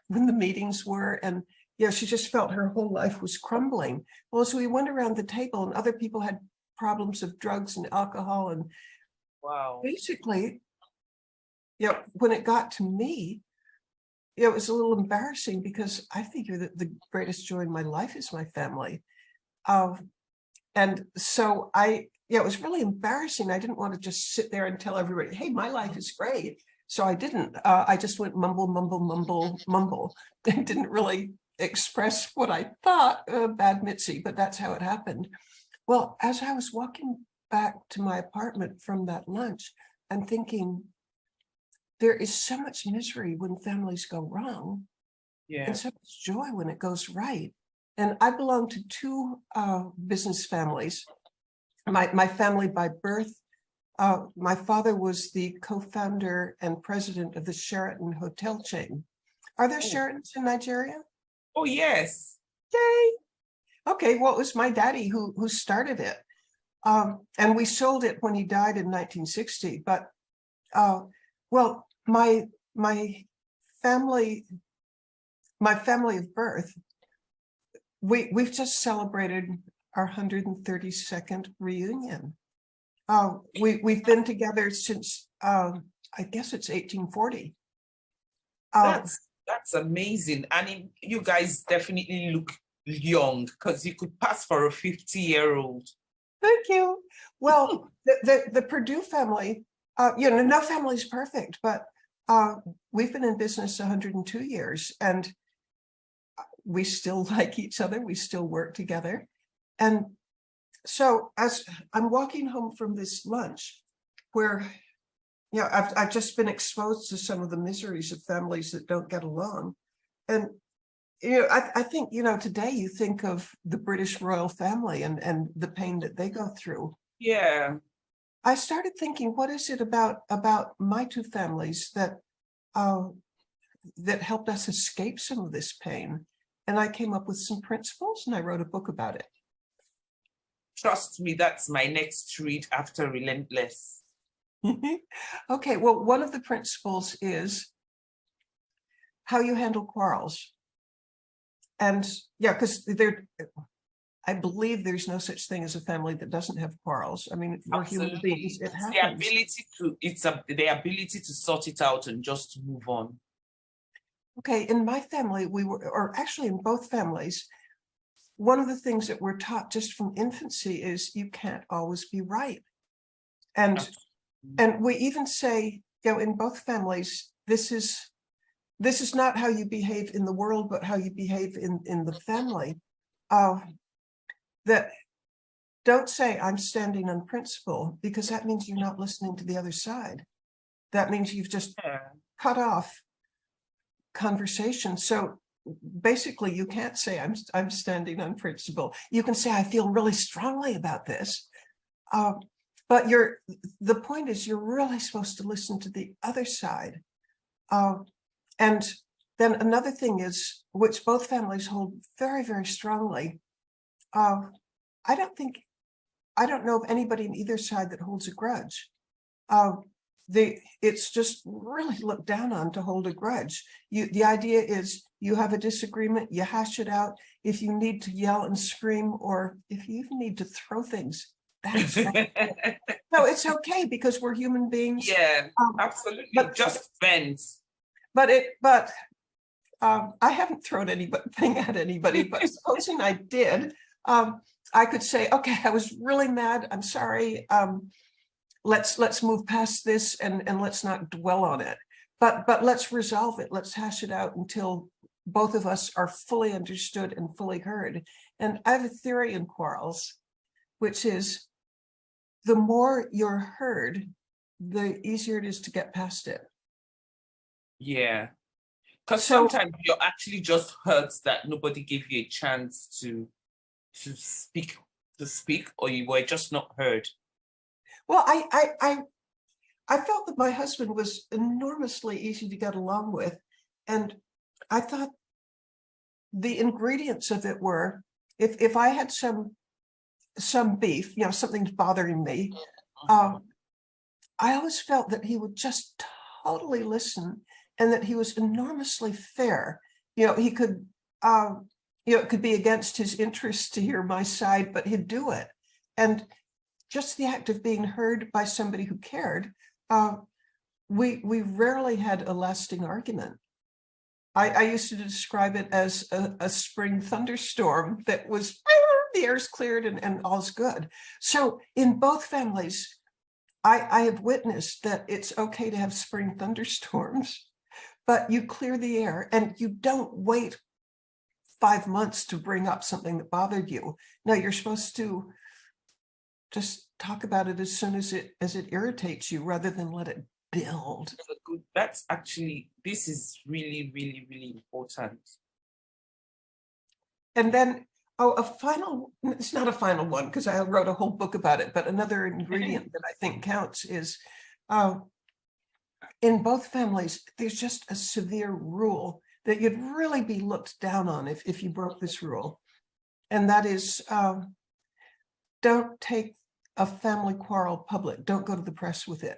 Speaker 4: meetings were. And she just felt her whole life was crumbling. Well, so we went around the table, and other people had problems of drugs and alcohol, and
Speaker 2: wow.
Speaker 4: Basically when it got to me, it was a little embarrassing because I figure that the greatest joy in my life is my family. And so it was really embarrassing. I didn't want to just sit there and tell everybody, hey, my life is great. So I didn't. I just went mumble, mumble, mumble, mumble. And didn't really express what I thought. Bad Mitzi, but that's how it happened. Well, as I was walking back to my apartment from that lunch, I'm thinking, there is so much misery when families go wrong, and so much joy when it goes right. And I belong to two business families. My family by birth, my father was the co-founder and president of the Sheraton hotel chain. Are there Sheratons in Nigeria?
Speaker 2: Oh, yes.
Speaker 4: Yay. Okay, well, it was my daddy who started it. And we sold it when he died in 1960. But, well, my family of birth, we've just celebrated our 132nd reunion. We've been together since I guess it's 1840.
Speaker 2: That's amazing. And you guys definitely look young, because you could pass for a 50-year-old.
Speaker 4: Thank you. Well, the Purdue family, no family is perfect, but we've been in business 102 years, and we still like each other. We still work together. And so as I'm walking home from this lunch, where I've just been exposed to some of the miseries of families that don't get along. And I think, today you think of the British royal family and the pain that they go through.
Speaker 2: Yeah.
Speaker 4: I started thinking, what is it about my two families that helped us escape some of this pain? And I came up with some principles, and I wrote a book about it.
Speaker 2: Trust me, that's my next read after Relentless.
Speaker 4: Okay, well, one of the principles is how you handle quarrels. And because I believe there's no such thing as a family that doesn't have quarrels. I mean, we're human beings. It happens.
Speaker 2: The ability to sort it out and just move on.
Speaker 4: Okay, in my family, or actually in both families, one of the things that we're taught just from infancy is you can't always be right. And we even say, in both families, this is not how you behave in the world, but how you behave in the family. That don't say I'm standing on principle, because that means you're not listening to the other side. That means you've just cut off conversation. So basically, you can't say I'm standing on principle. You can say I feel really strongly about this, but the point is you're really supposed to listen to the other side. And then another thing is, which both families hold very, very strongly. I don't know of anybody on either side that holds a grudge. It's just really looked down on to hold a grudge. The idea is you have a disagreement, you hash it out. If you need to yell and scream, or if you even need to throw things, that's fine. No, it's okay, because we're human beings.
Speaker 2: Yeah, absolutely. Just vents.
Speaker 4: But I haven't thrown anything at anybody, but supposing I did, I could say, okay, I was really mad. I'm sorry. Let's move past this and let's not dwell on it. But let's resolve it. Let's hash it out until both of us are fully understood and fully heard. And I have a theory in quarrels, which is the more you're heard, the easier it is to get past it.
Speaker 2: Yeah. Because sometimes you're actually just hurt that nobody gave you a chance to speak, or you were just not heard.
Speaker 4: Well, I felt that my husband was enormously easy to get along with, and I thought the ingredients of it were, if I had some beef, something's bothering me, I always felt that he would just totally listen, and that he was enormously fair. He could, it could be against his interest to hear my side, but he'd do it. And just the act of being heard by somebody who cared we rarely had a lasting argument. I used to describe it as a spring thunderstorm that was, the air's cleared and all's good. So in both families, I have witnessed that it's okay to have spring thunderstorms, but you clear the air and you don't wait 5 months to bring up something that bothered you. No, you're supposed to just talk about it as soon as it irritates you, rather than let it build.
Speaker 2: That's actually, this is really, really, really important.
Speaker 4: And then, a final, it's not a final one because I wrote a whole book about it, but another ingredient that I think counts is, in both families, there's just a severe rule that you'd really be looked down on if you broke this rule. And that is, don't take a family quarrel public. Don't go to the press with it.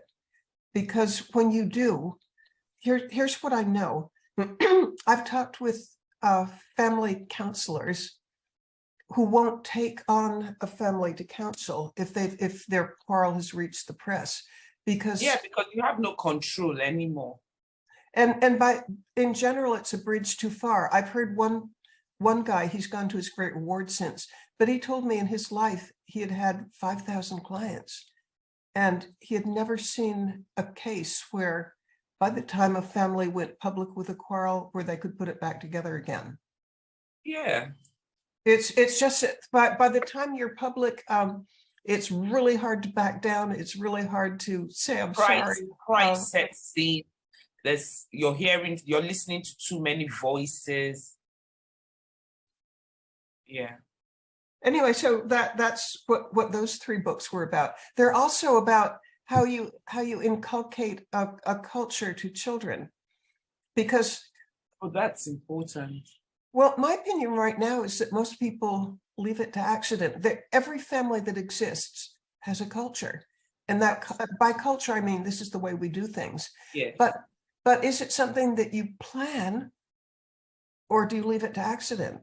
Speaker 4: Because when you do, here's what I know. I've talked with family counselors who won't take on a family to counsel if their quarrel has reached the press, because
Speaker 2: you have no control anymore.
Speaker 4: And in general, it's a bridge too far. I've heard one guy, he's gone to his great reward since, but he told me in his life he had 5,000 clients, and he had never seen a case where by the time a family went public with a quarrel, where they could put it back together again.
Speaker 2: Yeah.
Speaker 4: It's just, by the time you're public, it's really hard to back down. It's really hard to say, I'm sorry.
Speaker 2: Price set scene. You're listening to too many voices. Yeah.
Speaker 4: Anyway, so that's what those 3 books were about. They're also about how you inculcate a culture to children, because
Speaker 2: that's important.
Speaker 4: Well, my opinion right now is that most people leave it to accident. That every family that exists has a culture, and that by culture I mean this is the way we do things.
Speaker 2: Yeah.
Speaker 4: But is it something that you plan, or do you leave it to accident?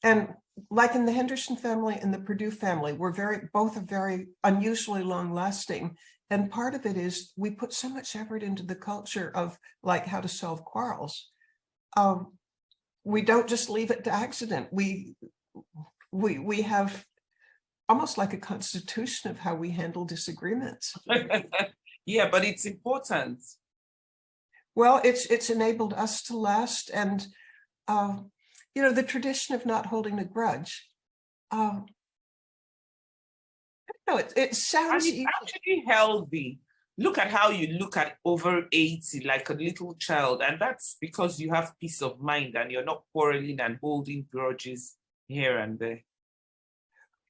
Speaker 4: And like in the Henderson family and the Purdue family, both are very unusually long lasting. And part of it is we put so much effort into the culture of like how to solve quarrels. We don't just leave it to accident. We have almost like a constitution of how we handle disagreements.
Speaker 2: Yeah, but it's important.
Speaker 4: Well, it's enabled us to last, and the tradition of not holding a grudge. It sounds
Speaker 2: actually healthy. Look at how you look at over 80 like a little child, and that's because you have peace of mind and you're not quarreling and holding grudges here and there.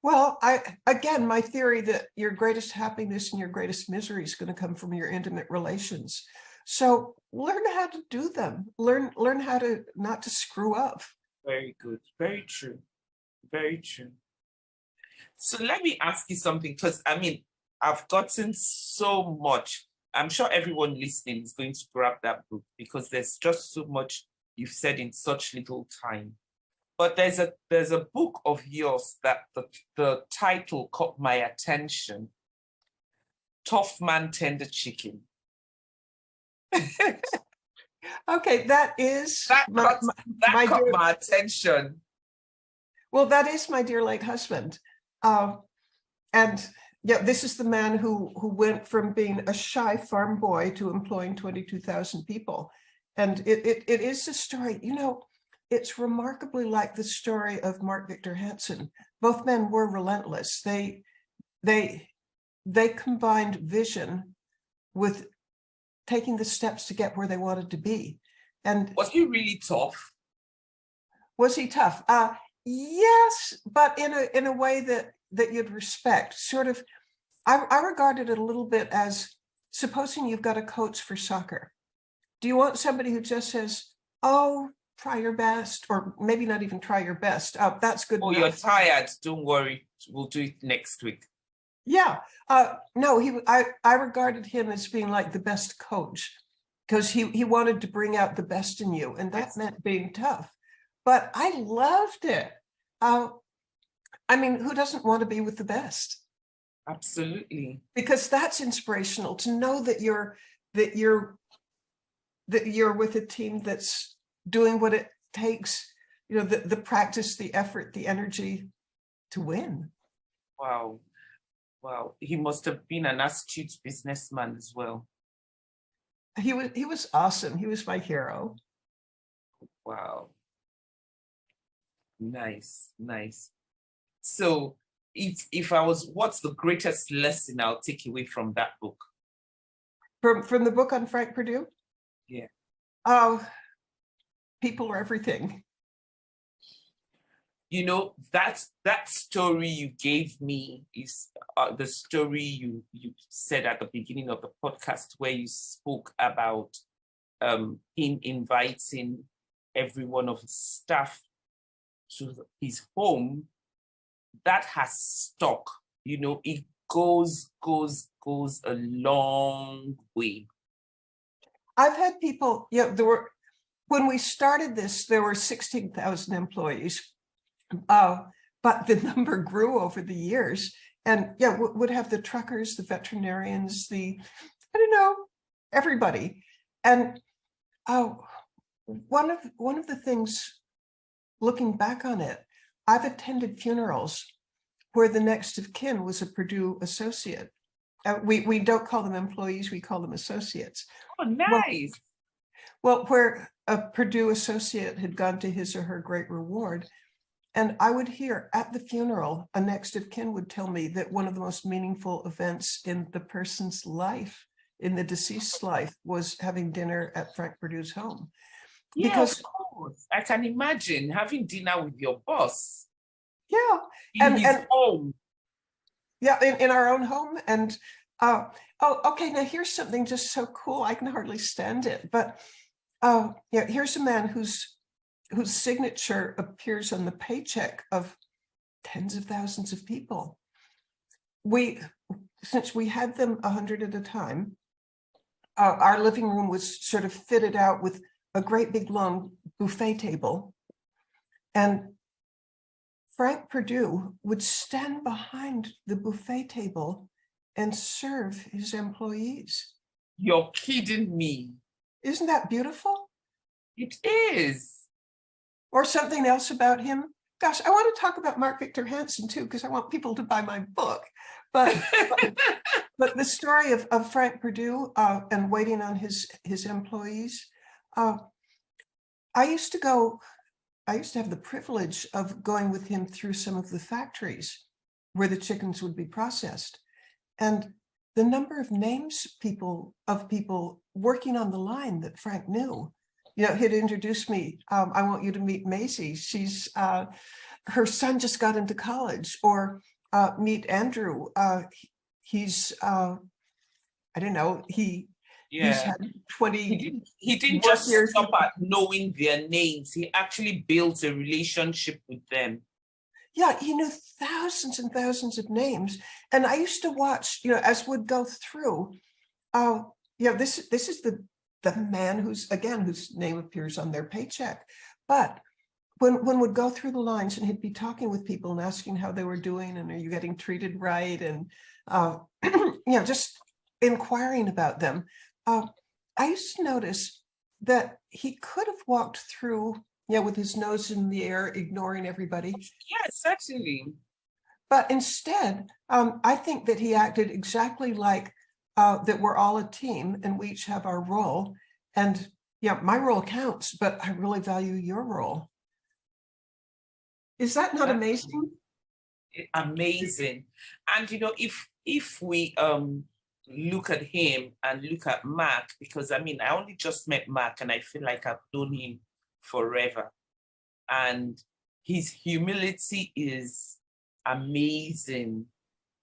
Speaker 4: Well, my theory that your greatest happiness and your greatest misery is going to come from your intimate relations. So learn how to do them. Learn how to not to screw up.
Speaker 2: Very good. Very true. Very true. So let me ask you something, because I've gotten so much. I'm sure everyone listening is going to grab that book because there's just so much you've said in such little time. But there's a book of yours that the title caught my attention. Tough Man, Tender Chicken.
Speaker 4: Okay, that caught
Speaker 2: my attention.
Speaker 4: Well, that is my dear late husband. And yeah, this is the man who went from being a shy farm boy to employing 22,000 people. And it is a story, it's remarkably like the story of Mark Victor Hansen. Both men were relentless. They combined vision with taking the steps to get where they wanted to be. And
Speaker 2: was he really tough?
Speaker 4: Was he tough? Yes, but in a way that you'd respect. Sort of, I regarded it a little bit as, supposing you've got a coach for soccer. Do you want somebody who just says, "Oh, try your best," or maybe not even try your best? That's good enough.
Speaker 2: You're tired. Don't worry. We'll do it next week.
Speaker 4: Yeah. No, I regarded him as being like the best coach, because he wanted to bring out the best in you, and that meant being tough. But I loved it. Who doesn't want to be with the best?
Speaker 2: Absolutely.
Speaker 4: Because that's inspirational, to know that you're that you're with a team that's doing what it takes, the practice, the effort, the energy to win.
Speaker 2: Wow. Wow. He must have been an astute businessman as well.
Speaker 4: He was awesome. He was my hero.
Speaker 2: Wow. Nice, nice. So if I was, what's the greatest lesson I'll take away from that book?
Speaker 4: From the book on Frank Perdue?
Speaker 2: Yeah.
Speaker 4: Oh, people are everything.
Speaker 2: That story you gave me is the story you said at the beginning of the podcast, where you spoke about him inviting every one of his staff to his home. That has stuck. It goes a long way.
Speaker 4: I've had people, when we started this, there were 16,000 employees, but the number grew over the years. And would have the truckers, the veterinarians, everybody. And one of the things, looking back on it, I've attended funerals where the next of kin was a Perdue associate. We don't call them employees, we call them associates.
Speaker 2: Oh, nice.
Speaker 4: Well, where a Perdue associate had gone to his or her great reward. And I would hear at the funeral, a next of kin would tell me that one of the most meaningful events in the person's life, in the deceased's life, was having dinner at Frank Perdue's home.
Speaker 2: Yeah,
Speaker 4: because
Speaker 2: of course. I can imagine having dinner with your boss.
Speaker 4: Yeah.
Speaker 2: In his home.
Speaker 4: Yeah, in our own home. And okay, now here's something just so cool, I can hardly stand it. But here's a man whose signature appears on the paycheck of tens of thousands of people. Since we had them 100 at a time, our living room was sort of fitted out with a great big long buffet table. And Frank Perdue would stand behind the buffet table and serve his employees.
Speaker 2: You're kidding me.
Speaker 4: Isn't that beautiful?
Speaker 2: It is.
Speaker 4: Or something else about him. Gosh, I want to talk about Mark Victor Hansen too, because I want people to buy my book. But the story of Frank Perdue and waiting on his employees. I used to have the privilege of going with him through some of the factories where the chickens would be processed. And the number of names of people working on the line that Frank knew. He'd introduced me, I want you to meet Maisie. She's, her son just got into college. Or meet Andrew. He's, I don't know, he's had 20
Speaker 2: He didn't just stop at knowing their names. He actually built a relationship with them.
Speaker 4: Yeah, he knew thousands and thousands of names. And I used to watch, as would go through, this is the man whose name appears on their paycheck. But when would go through the lines and he'd be talking with people and asking how they were doing and are you getting treated right? And, just inquiring about them. I used to notice that he could have walked through, with his nose in the air, ignoring everybody.
Speaker 2: Yes, actually.
Speaker 4: But instead, I think that he acted exactly like that we're all a team and we each have our role. And my role counts, but I really value your role. Is that not amazing?
Speaker 2: Amazing. And if we look at him and look at Mark, because I only just met Mark and I feel like I've known him forever. And his humility is amazing.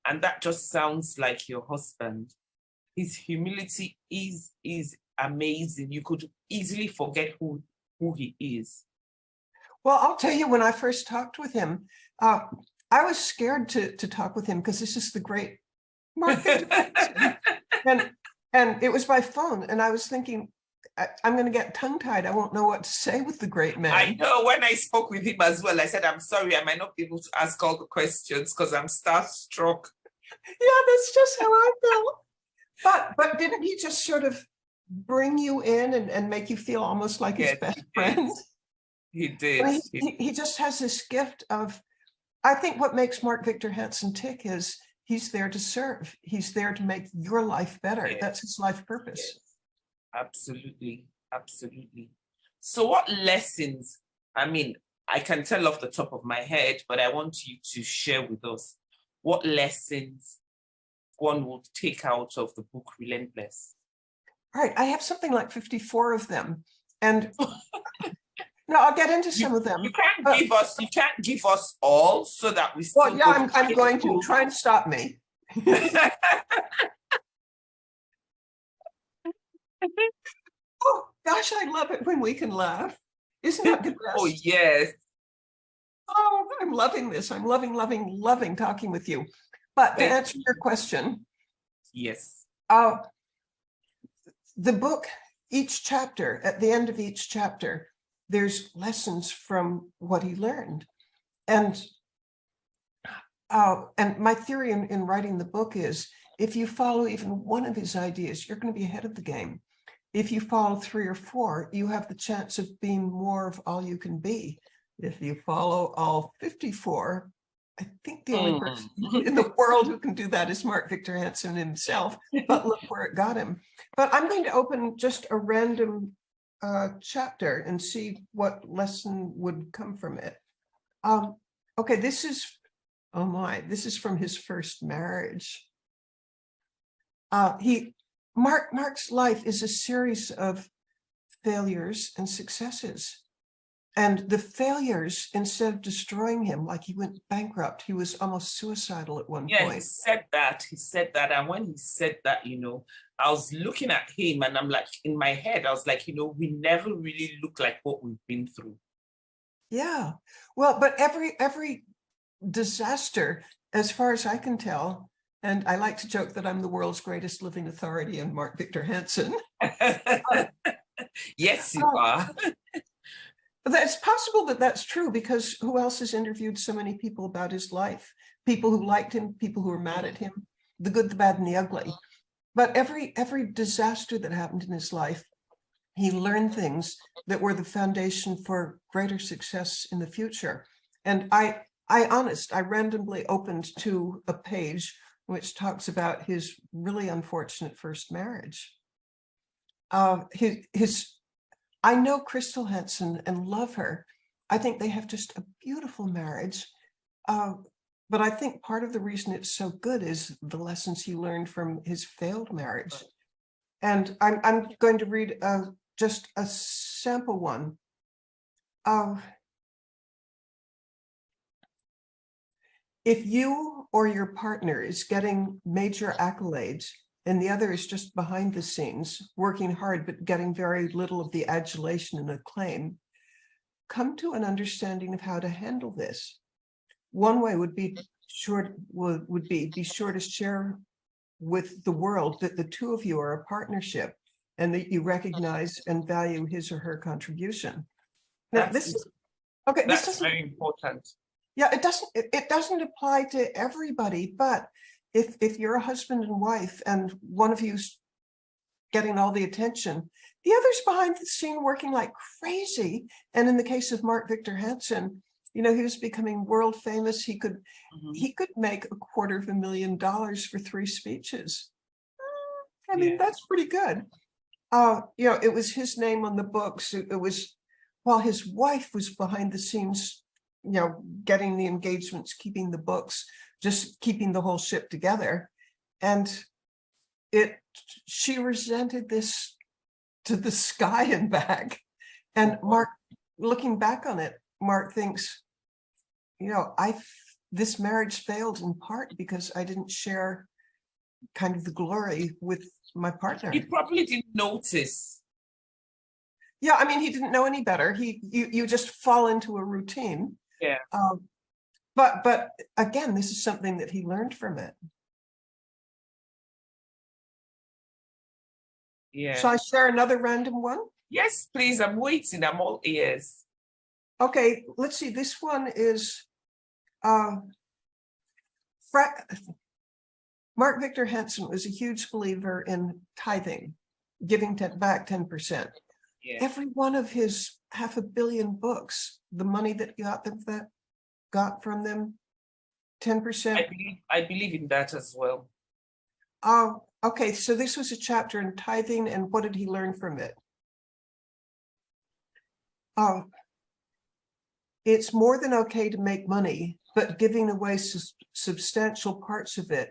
Speaker 2: And that just sounds like your husband. His humility is amazing. You could easily forget who he is.
Speaker 4: Well, I'll tell you, when I first talked with him, I was scared to talk with him because this is the great Mark. and it was by phone. And I was thinking, I'm going to get tongue-tied. I won't know what to say with the great man.
Speaker 2: I know. When I spoke with him as well, I said, I'm sorry, I might not be able to ask all the questions because I'm starstruck.
Speaker 4: Yeah, that's just how I felt. But didn't he just sort of bring you in and make you feel almost like his
Speaker 2: Yes,
Speaker 4: best
Speaker 2: he
Speaker 4: friend.
Speaker 2: did. He did.
Speaker 4: And he just has this gift of, I think what makes Mark Victor Hansen tick is he's there to serve. He's there to make your life better.
Speaker 2: Yes.
Speaker 4: That's his life purpose.
Speaker 2: Yes. Absolutely. Absolutely. So what lessons, I mean, I can tell off the top of my head, but I want you to share with us what lessons one would take out of the book Relentless.
Speaker 4: All right, I have something like 54 of them. And no, I'll get into some of them.
Speaker 2: You can't give us all so that we still.
Speaker 4: Well, yeah, I'm going to try and stop me. Oh gosh, I love it when we can laugh. Isn't that the best?
Speaker 2: Oh yes.
Speaker 4: Oh, I'm loving this. I'm loving talking with you. But to answer your question,
Speaker 2: yes,
Speaker 4: the book, each chapter, at the end of each chapter, there's lessons from what he learned. And my theory in writing the book is, if you follow even one of his ideas, you're going to be ahead of the game. If you follow 3 or 4, you have the chance of being more of all you can be. If you follow all 54, I think the only person in the world who can do that is Mark Victor Hansen himself, but look where it got him. But I'm going to open just a random chapter and see what lesson would come from it. Okay, this is, oh my, this is from his first marriage. Mark's life is a series of failures and successes. And the failures, instead of destroying him, like he went bankrupt, he was almost suicidal at one point.
Speaker 2: Yeah, he said that. And when he said that, I was looking at him and I'm like, in my head, I was like, we never really look like what we've been through.
Speaker 4: Yeah. Well, but every disaster, as far as I can tell, and I like to joke that I'm the world's greatest living authority on Mark Victor Hansen.
Speaker 2: Yes, you are.
Speaker 4: It's possible that that's true, because who else has interviewed so many people about his life? People who liked him, people who were mad at him, the good, the bad, and the ugly. But every disaster that happened in his life, he learned things that were the foundation for greater success in the future. And I randomly opened to a page which talks about his really unfortunate first marriage. I know Crystal Hansen and love her. I think they have just a beautiful marriage. But I think part of the reason it's so good is the lessons he learned from his failed marriage. And I'm going to read just a sample one. If you or your partner is getting major accolades, and the other is just behind the scenes, working hard, but getting very little of the adulation and acclaim, come to an understanding of how to handle this. One way would be be sure to share with the world that the two of you are a partnership and that you recognize and value his or her contribution. Now, this is
Speaker 2: very important.
Speaker 4: Yeah, it doesn't apply to everybody, but if you're a husband and wife and one of you's getting all the attention, the other's behind the scene working like crazy. And in the case of Mark Victor Hansen, he was becoming world famous. He could make $250,000 for 3 speeches. I mean, that's pretty good. It was his name on the books. It was while his wife was behind the scenes, getting the engagements, keeping the books, just keeping the whole ship together. And she resented this to the sky and back. And Mark, looking back on it, Mark thinks, this marriage failed in part because I didn't share kind of the glory with my partner.
Speaker 2: He probably didn't notice.
Speaker 4: Yeah, I mean, he didn't know any better. You just fall into a routine.
Speaker 2: Yeah.
Speaker 4: But again, this is something that he learned from it.
Speaker 2: Yeah.
Speaker 4: Shall I share another random one?
Speaker 2: Yes, please. I'm waiting. I'm all ears.
Speaker 4: Okay, let's see. This one is Mark Victor Hansen was a huge believer in tithing, giving back 10%.
Speaker 2: Yeah.
Speaker 4: Every one of his 500 million books, the money that he got from them, 10%.
Speaker 2: I believe in that as well.
Speaker 4: Oh, okay. So this was a chapter in tithing, and what did he learn from it? It's more than okay to make money, but giving away substantial parts of it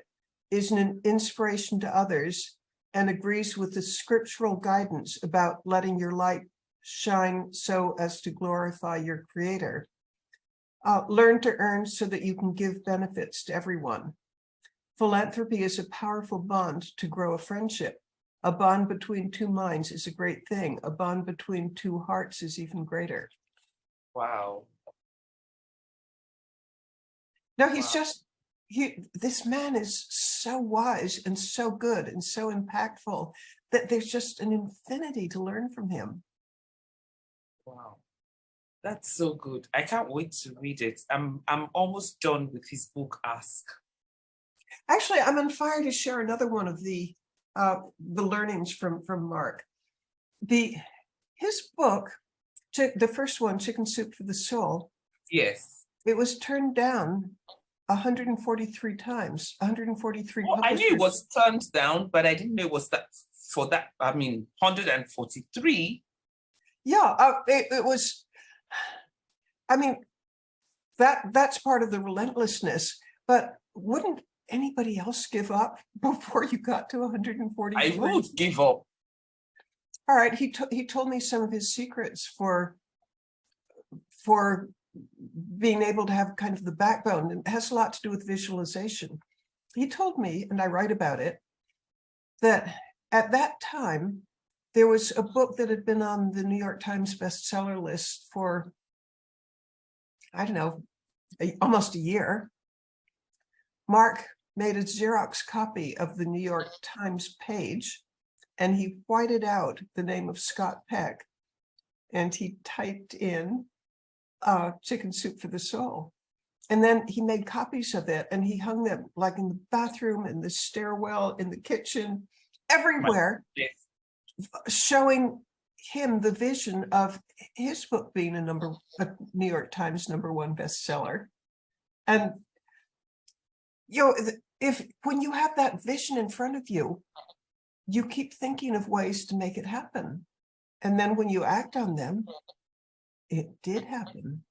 Speaker 4: is an inspiration to others and agrees with the scriptural guidance about letting your light shine so as to glorify your Creator. Learn to earn so that you can give benefits to everyone. Philanthropy is a powerful bond to grow a friendship. A bond between two minds is a great thing. A bond between two hearts is even greater.
Speaker 2: Wow.
Speaker 4: No, this man is so wise and so good and so impactful that there's just an infinity to learn from him.
Speaker 2: Wow. That's so good. I can't wait to read it. I'm almost done with his book, Ask.
Speaker 4: Actually, I'm on fire to share another one of the learnings from Mark. His book, the first one, Chicken Soup for the Soul.
Speaker 2: Yes.
Speaker 4: It was turned down 143 times. 143.
Speaker 2: Well, I knew it was turned down, but I didn't know it was that for that. I mean, 143.
Speaker 4: Yeah, it was. I mean, that's part of the relentlessness. But wouldn't anybody else give up before you got to 143?
Speaker 2: I would give up.
Speaker 4: All right, he told me some of his secrets for being able to have kind of the backbone, and it has a lot to do with visualization. He told me, and I write about it, that at that time, there was a book that had been on the New York Times bestseller list for, I don't know, almost a year. Mark made a Xerox copy of the New York Times page, and he whited out the name of Scott Peck, and he typed in Chicken Soup for the Soul. And then he made copies of it, and he hung them like in the bathroom, in the stairwell, in the kitchen, everywhere, showing him the vision of his book being a New York Times #1 bestseller. And when you have that vision in front of you, you keep thinking of ways to make it happen. And then when you act on them, it did happen.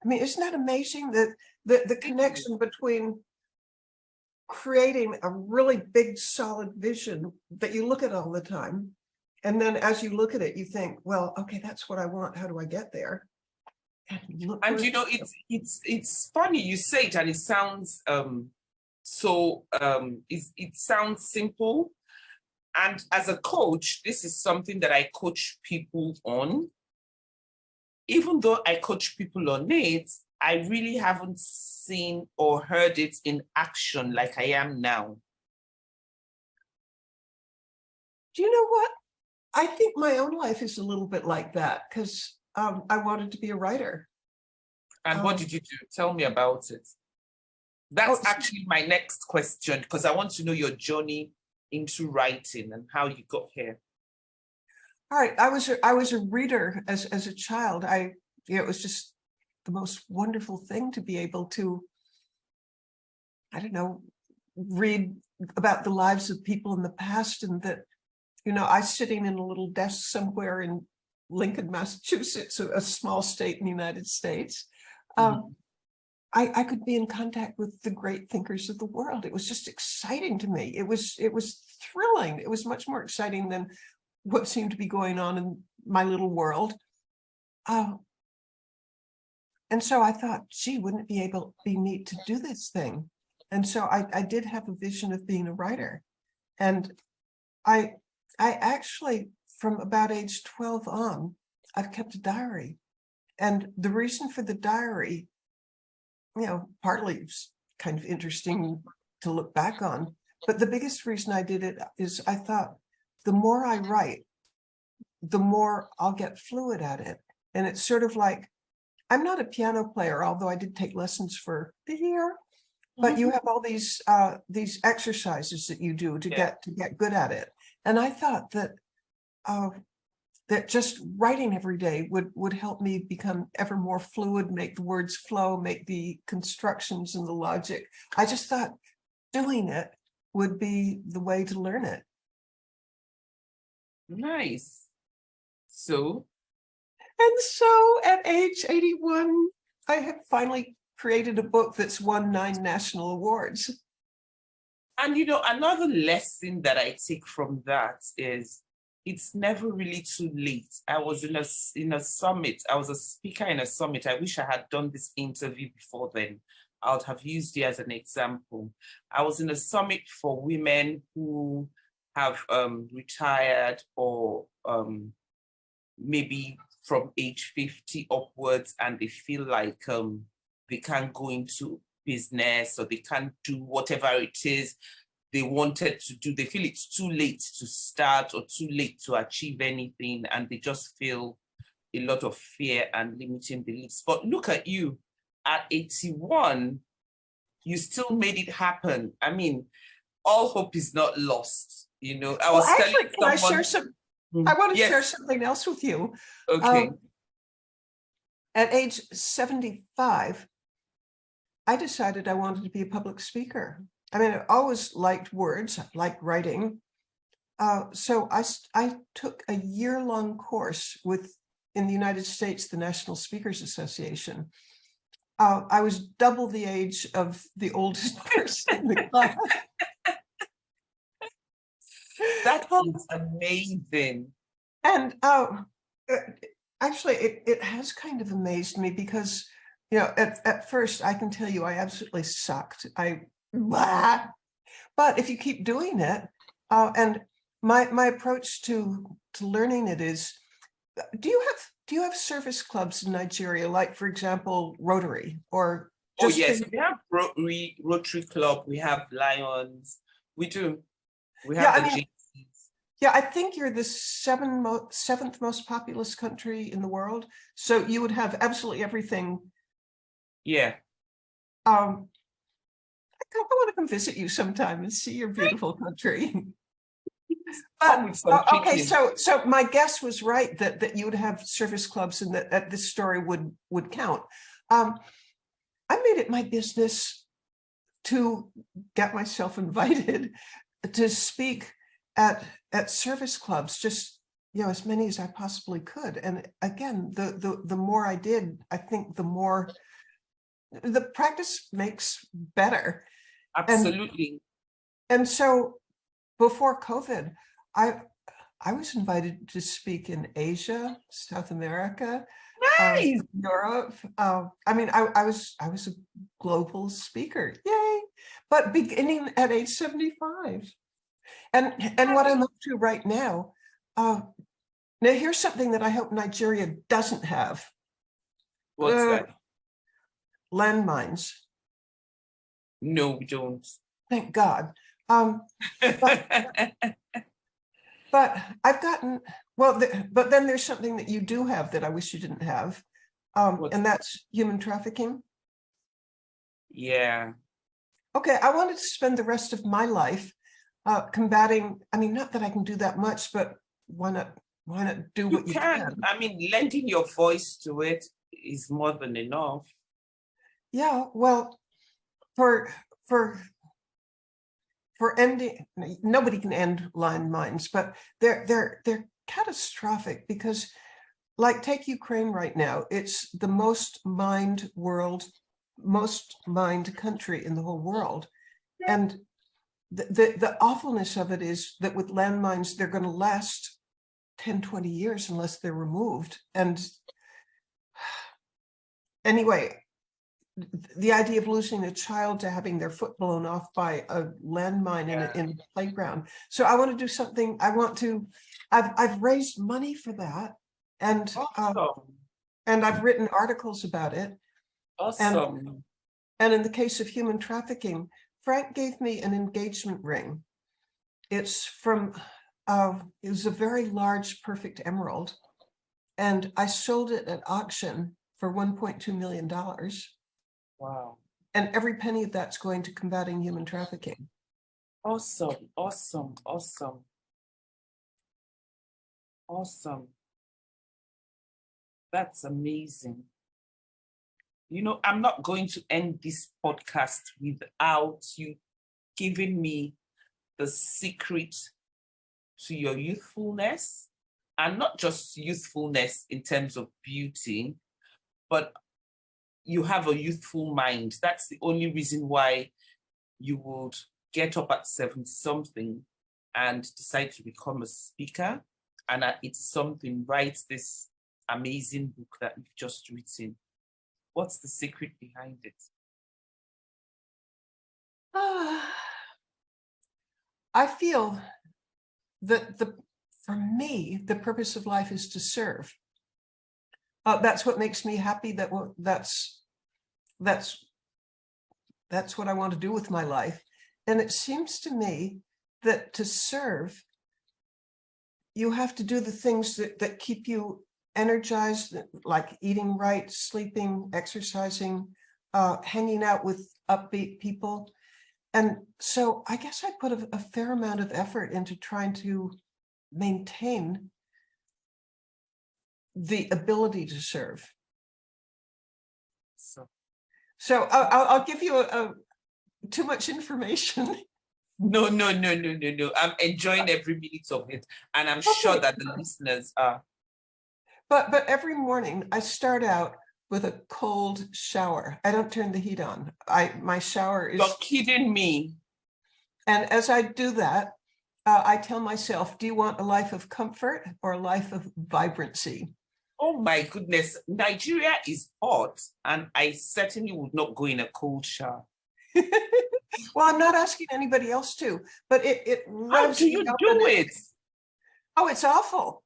Speaker 4: I mean, isn't that amazing that the connection between creating a really big, solid vision that you look at all the time, and then as you look at it, you think, well, okay, that's what I want. How do I get there?
Speaker 2: And you know, it's funny you say it, and it sounds it sounds simple. And as a coach, this is something that I coach people on. Even though I coach people on it, I really haven't seen or heard it in action like I am now.
Speaker 4: Do you know what? I think my own life is a little bit like that, because I wanted to be a writer.
Speaker 2: And what did you do? Tell me about it. That's actually my next question, because I want to know your journey into writing and how you got here.
Speaker 4: All right, I was a reader as a child. It was just the most wonderful thing to be able to, I don't know, read about the lives of people in the past, and that, I sitting in a little desk somewhere in Lincoln, Massachusetts, a small state in the United States. I could be in contact with the great thinkers of the world. It was just exciting to me. It was thrilling. It was much more exciting than what seemed to be going on in my little world. And so I thought, gee, wouldn't it be neat to do this thing? And so I did have a vision of being a writer. And I actually, from about age 12 on, I've kept a diary. And the reason for the diary, partly it's kind of interesting to look back on, but the biggest reason I did it is I thought, the more I write, the more I'll get fluid at it. And it's sort of like, I'm not a piano player, although I did take lessons for a year, but you have all these exercises that you do to get good at it. And I thought that that just writing every day would help me become ever more fluid, make the words flow, make the constructions and the logic. I just thought doing it would be the way to learn it.
Speaker 2: Nice. So?
Speaker 4: And so at age 81, I have finally created a book that's won 9 national awards.
Speaker 2: And you know, another lesson that I take from that is it's never really too late. I was in a summit. I was a speaker in a summit. I wish I had done this interview before then. I would have used it as an example. I was in a summit for women who have retired or maybe from age 50 upwards, and they feel like they can't go into business or they can't do whatever it is they wanted to do. They feel it's too late to start or too late to achieve anything, and they just feel a lot of fear and limiting beliefs. But look at you, at 81, you still made it happen. I mean, all hope is not lost. You know, I was
Speaker 4: actually,
Speaker 2: telling someone.
Speaker 4: I want to
Speaker 2: Yes.
Speaker 4: share something else with you.
Speaker 2: Okay.
Speaker 4: At age 75, I decided I wanted to be a public speaker. I mean, I always liked words, I liked writing. So I took a year-long course in the United States, the National Speakers Association. I was double the age of the oldest person in the class.
Speaker 2: That is amazing.
Speaker 4: And actually, it has kind of amazed me because, you know, at first, I can tell you I absolutely sucked. But if you keep doing it, and my approach to learning it is, do you have service clubs in Nigeria, like, for example, Rotary or just
Speaker 2: yes, we have Rotary Club, we have Lions, we do. We have
Speaker 4: yeah, I think you're the seventh most populous country in the world, so you would have absolutely everything.
Speaker 2: Yeah.
Speaker 4: I want to come visit you sometime and see your beautiful country. Okay, so my guess was right that you would have service clubs and that this story would count. I made it my business to get myself invited to speak at service clubs, just, you know, as many as I possibly could. And again, the more I did, I think the more the practice makes better.
Speaker 2: Absolutely.
Speaker 4: And so before COVID, I was invited to speak in Asia, South America,
Speaker 2: nice.
Speaker 4: Europe. I mean, I was a global speaker, yay! But beginning at age 75, and what I'm up to right now. Now, here's something that I hope Nigeria doesn't have.
Speaker 2: What's that?
Speaker 4: Landmines.
Speaker 2: No, we don't.
Speaker 4: Thank God. But I've gotten, well, but then there's something that you do have that I wish you didn't have. And that's human trafficking.
Speaker 2: Yeah.
Speaker 4: Okay, I wanted to spend the rest of my life combating, I mean, not that I can do that much, but why not do what you can?
Speaker 2: I mean, lending your voice to it is more than enough.
Speaker 4: Yeah, well, for ending, nobody can end landmines, but they're catastrophic because, like, take Ukraine right now. It's the most mined country in the whole world, and the awfulness of it is that with landmines, they're going to last 10, 20 years unless they're removed. And anyway, the idea of losing a child to having their foot blown off by a landmine in a playground. So I want to do something. I've raised money for that, and
Speaker 2: awesome.
Speaker 4: And I've written articles about it.
Speaker 2: Awesome.
Speaker 4: And in the case of human trafficking, Frank gave me an engagement ring. It's from, it was a very large, perfect emerald. And I sold it at auction for $1.2 million.
Speaker 2: Wow.
Speaker 4: And every penny of that's going to combating human trafficking.
Speaker 2: Awesome, awesome, awesome. Awesome. That's amazing. You know, I'm not going to end this podcast without you giving me the secret to your youthfulness, and not just youthfulness in terms of beauty, but you have a youthful mind. That's the only reason why you would get up at 70 something and decide to become a speaker. And it's something, write this amazing book that you've just written. What's the secret behind it?
Speaker 4: I feel that for me, the purpose of life is to serve. That's what makes me happy. That's what I want to do with my life. And it seems to me that to serve, you have to do the things that keep you energized, like eating right, sleeping, exercising, hanging out with upbeat people. And so I guess I put a fair amount of effort into trying to maintain the ability to serve. So I'll give you too much information.
Speaker 2: No. I'm enjoying every minute of it, and I'm sure that the listeners are.
Speaker 4: But every morning I start out with a cold shower. I don't turn the heat on. My shower is.
Speaker 2: You're kidding me.
Speaker 4: And as I do that, I tell myself, do you want a life of comfort or a life of vibrancy?
Speaker 2: Oh my goodness, Nigeria is hot, and I certainly would not go in a cold shower.
Speaker 4: Well, I'm not asking anybody else to, but it revs
Speaker 2: How do you do it?
Speaker 4: Oh, it's awful.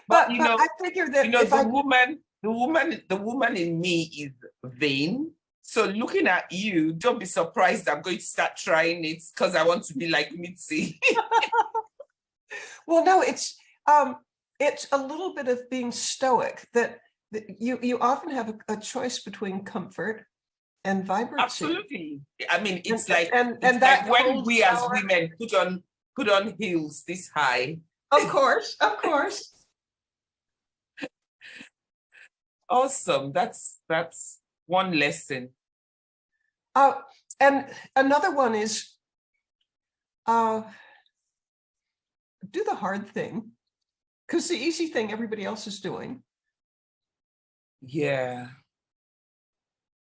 Speaker 2: But you know,
Speaker 4: I figure that if
Speaker 2: the woman in me is vain. So looking at you, don't be surprised I'm going to start trying it because I want to be like Mitzi.
Speaker 4: Well, no, it's a little bit of being stoic, that you often have a choice between comfort and vibrancy.
Speaker 2: Absolutely. I mean, it's like when we as women put on heels this high.
Speaker 4: Of course.
Speaker 2: Awesome. That's one lesson.
Speaker 4: And another one is do the hard thing, because the easy thing everybody else is doing.
Speaker 2: Yeah,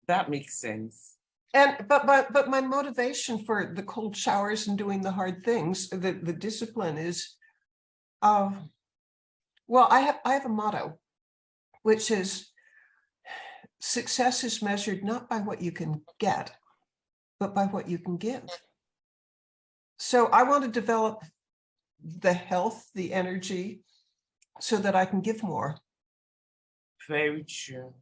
Speaker 2: that makes sense.
Speaker 4: And but my motivation for the cold showers and doing the hard things, the discipline is, well, I have a motto, which is success is measured not by what you can get, but by what you can give. So I want to develop the health, the energy, so that I can give more.
Speaker 2: Very true.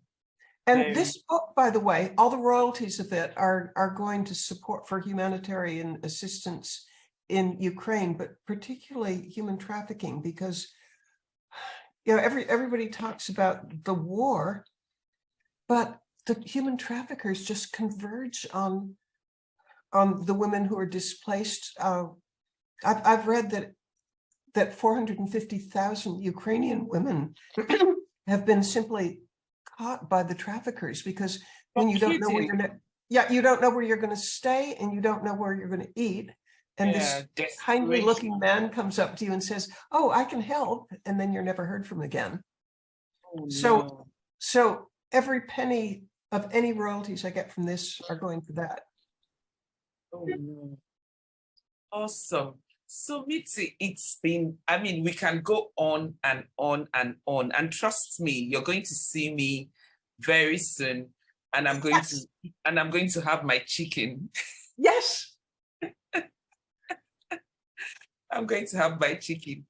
Speaker 4: And this book, by the way, all the royalties of it are going to support for humanitarian assistance in Ukraine, but particularly human trafficking, because everybody talks about the war, but the human traffickers just converge on the women who are displaced. I've read that 450,000 Ukrainian women have been simply caught by the traffickers, because when you don't know where you don't know where you're going to stay, and you don't know where you're going to eat, and this kindly looking man comes up to you and says, "Oh, I can help," and then you're never heard from again. Oh, no. So every penny of any royalties I get from this are going to that.
Speaker 2: Oh no. Awesome. So Mitzi, it's been, I mean, we can go on and on and on. And trust me, you're going to see me very soon. And I'm going to have my chicken.
Speaker 4: Yes.
Speaker 2: I'm going to have my chicken.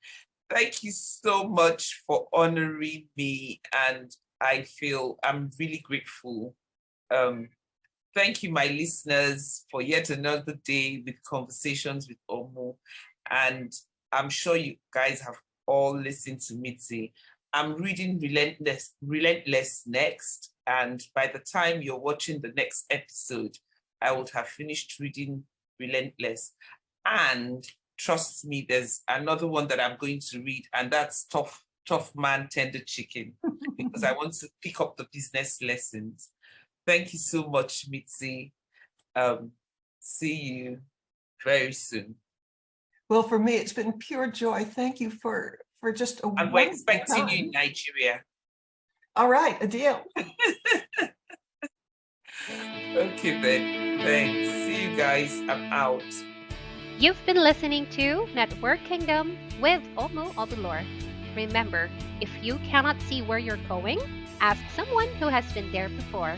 Speaker 2: Thank you so much for honoring me. And I'm really grateful. Thank you, my listeners, for yet another day with Conversations with Omu. And I'm sure you guys have all listened to Mitzi. I'm reading Relentless next. And by the time you're watching the next episode, I would have finished reading Relentless. And trust me, there's another one that I'm going to read, and that's Tough Man, Tender Chicken, because I want to pick up the business lessons. Thank you so much, Mitzi. See you very soon.
Speaker 4: Well, for me, it's been pure joy. Thank you for just a
Speaker 2: And we're expecting you in Nigeria.
Speaker 4: All right, a deal.
Speaker 2: Okay then. Thanks. See you guys. I'm out.
Speaker 1: You've been listening to Network Kingdom with Omu Obulor. Remember, if you cannot see where you're going, ask someone who has been there before.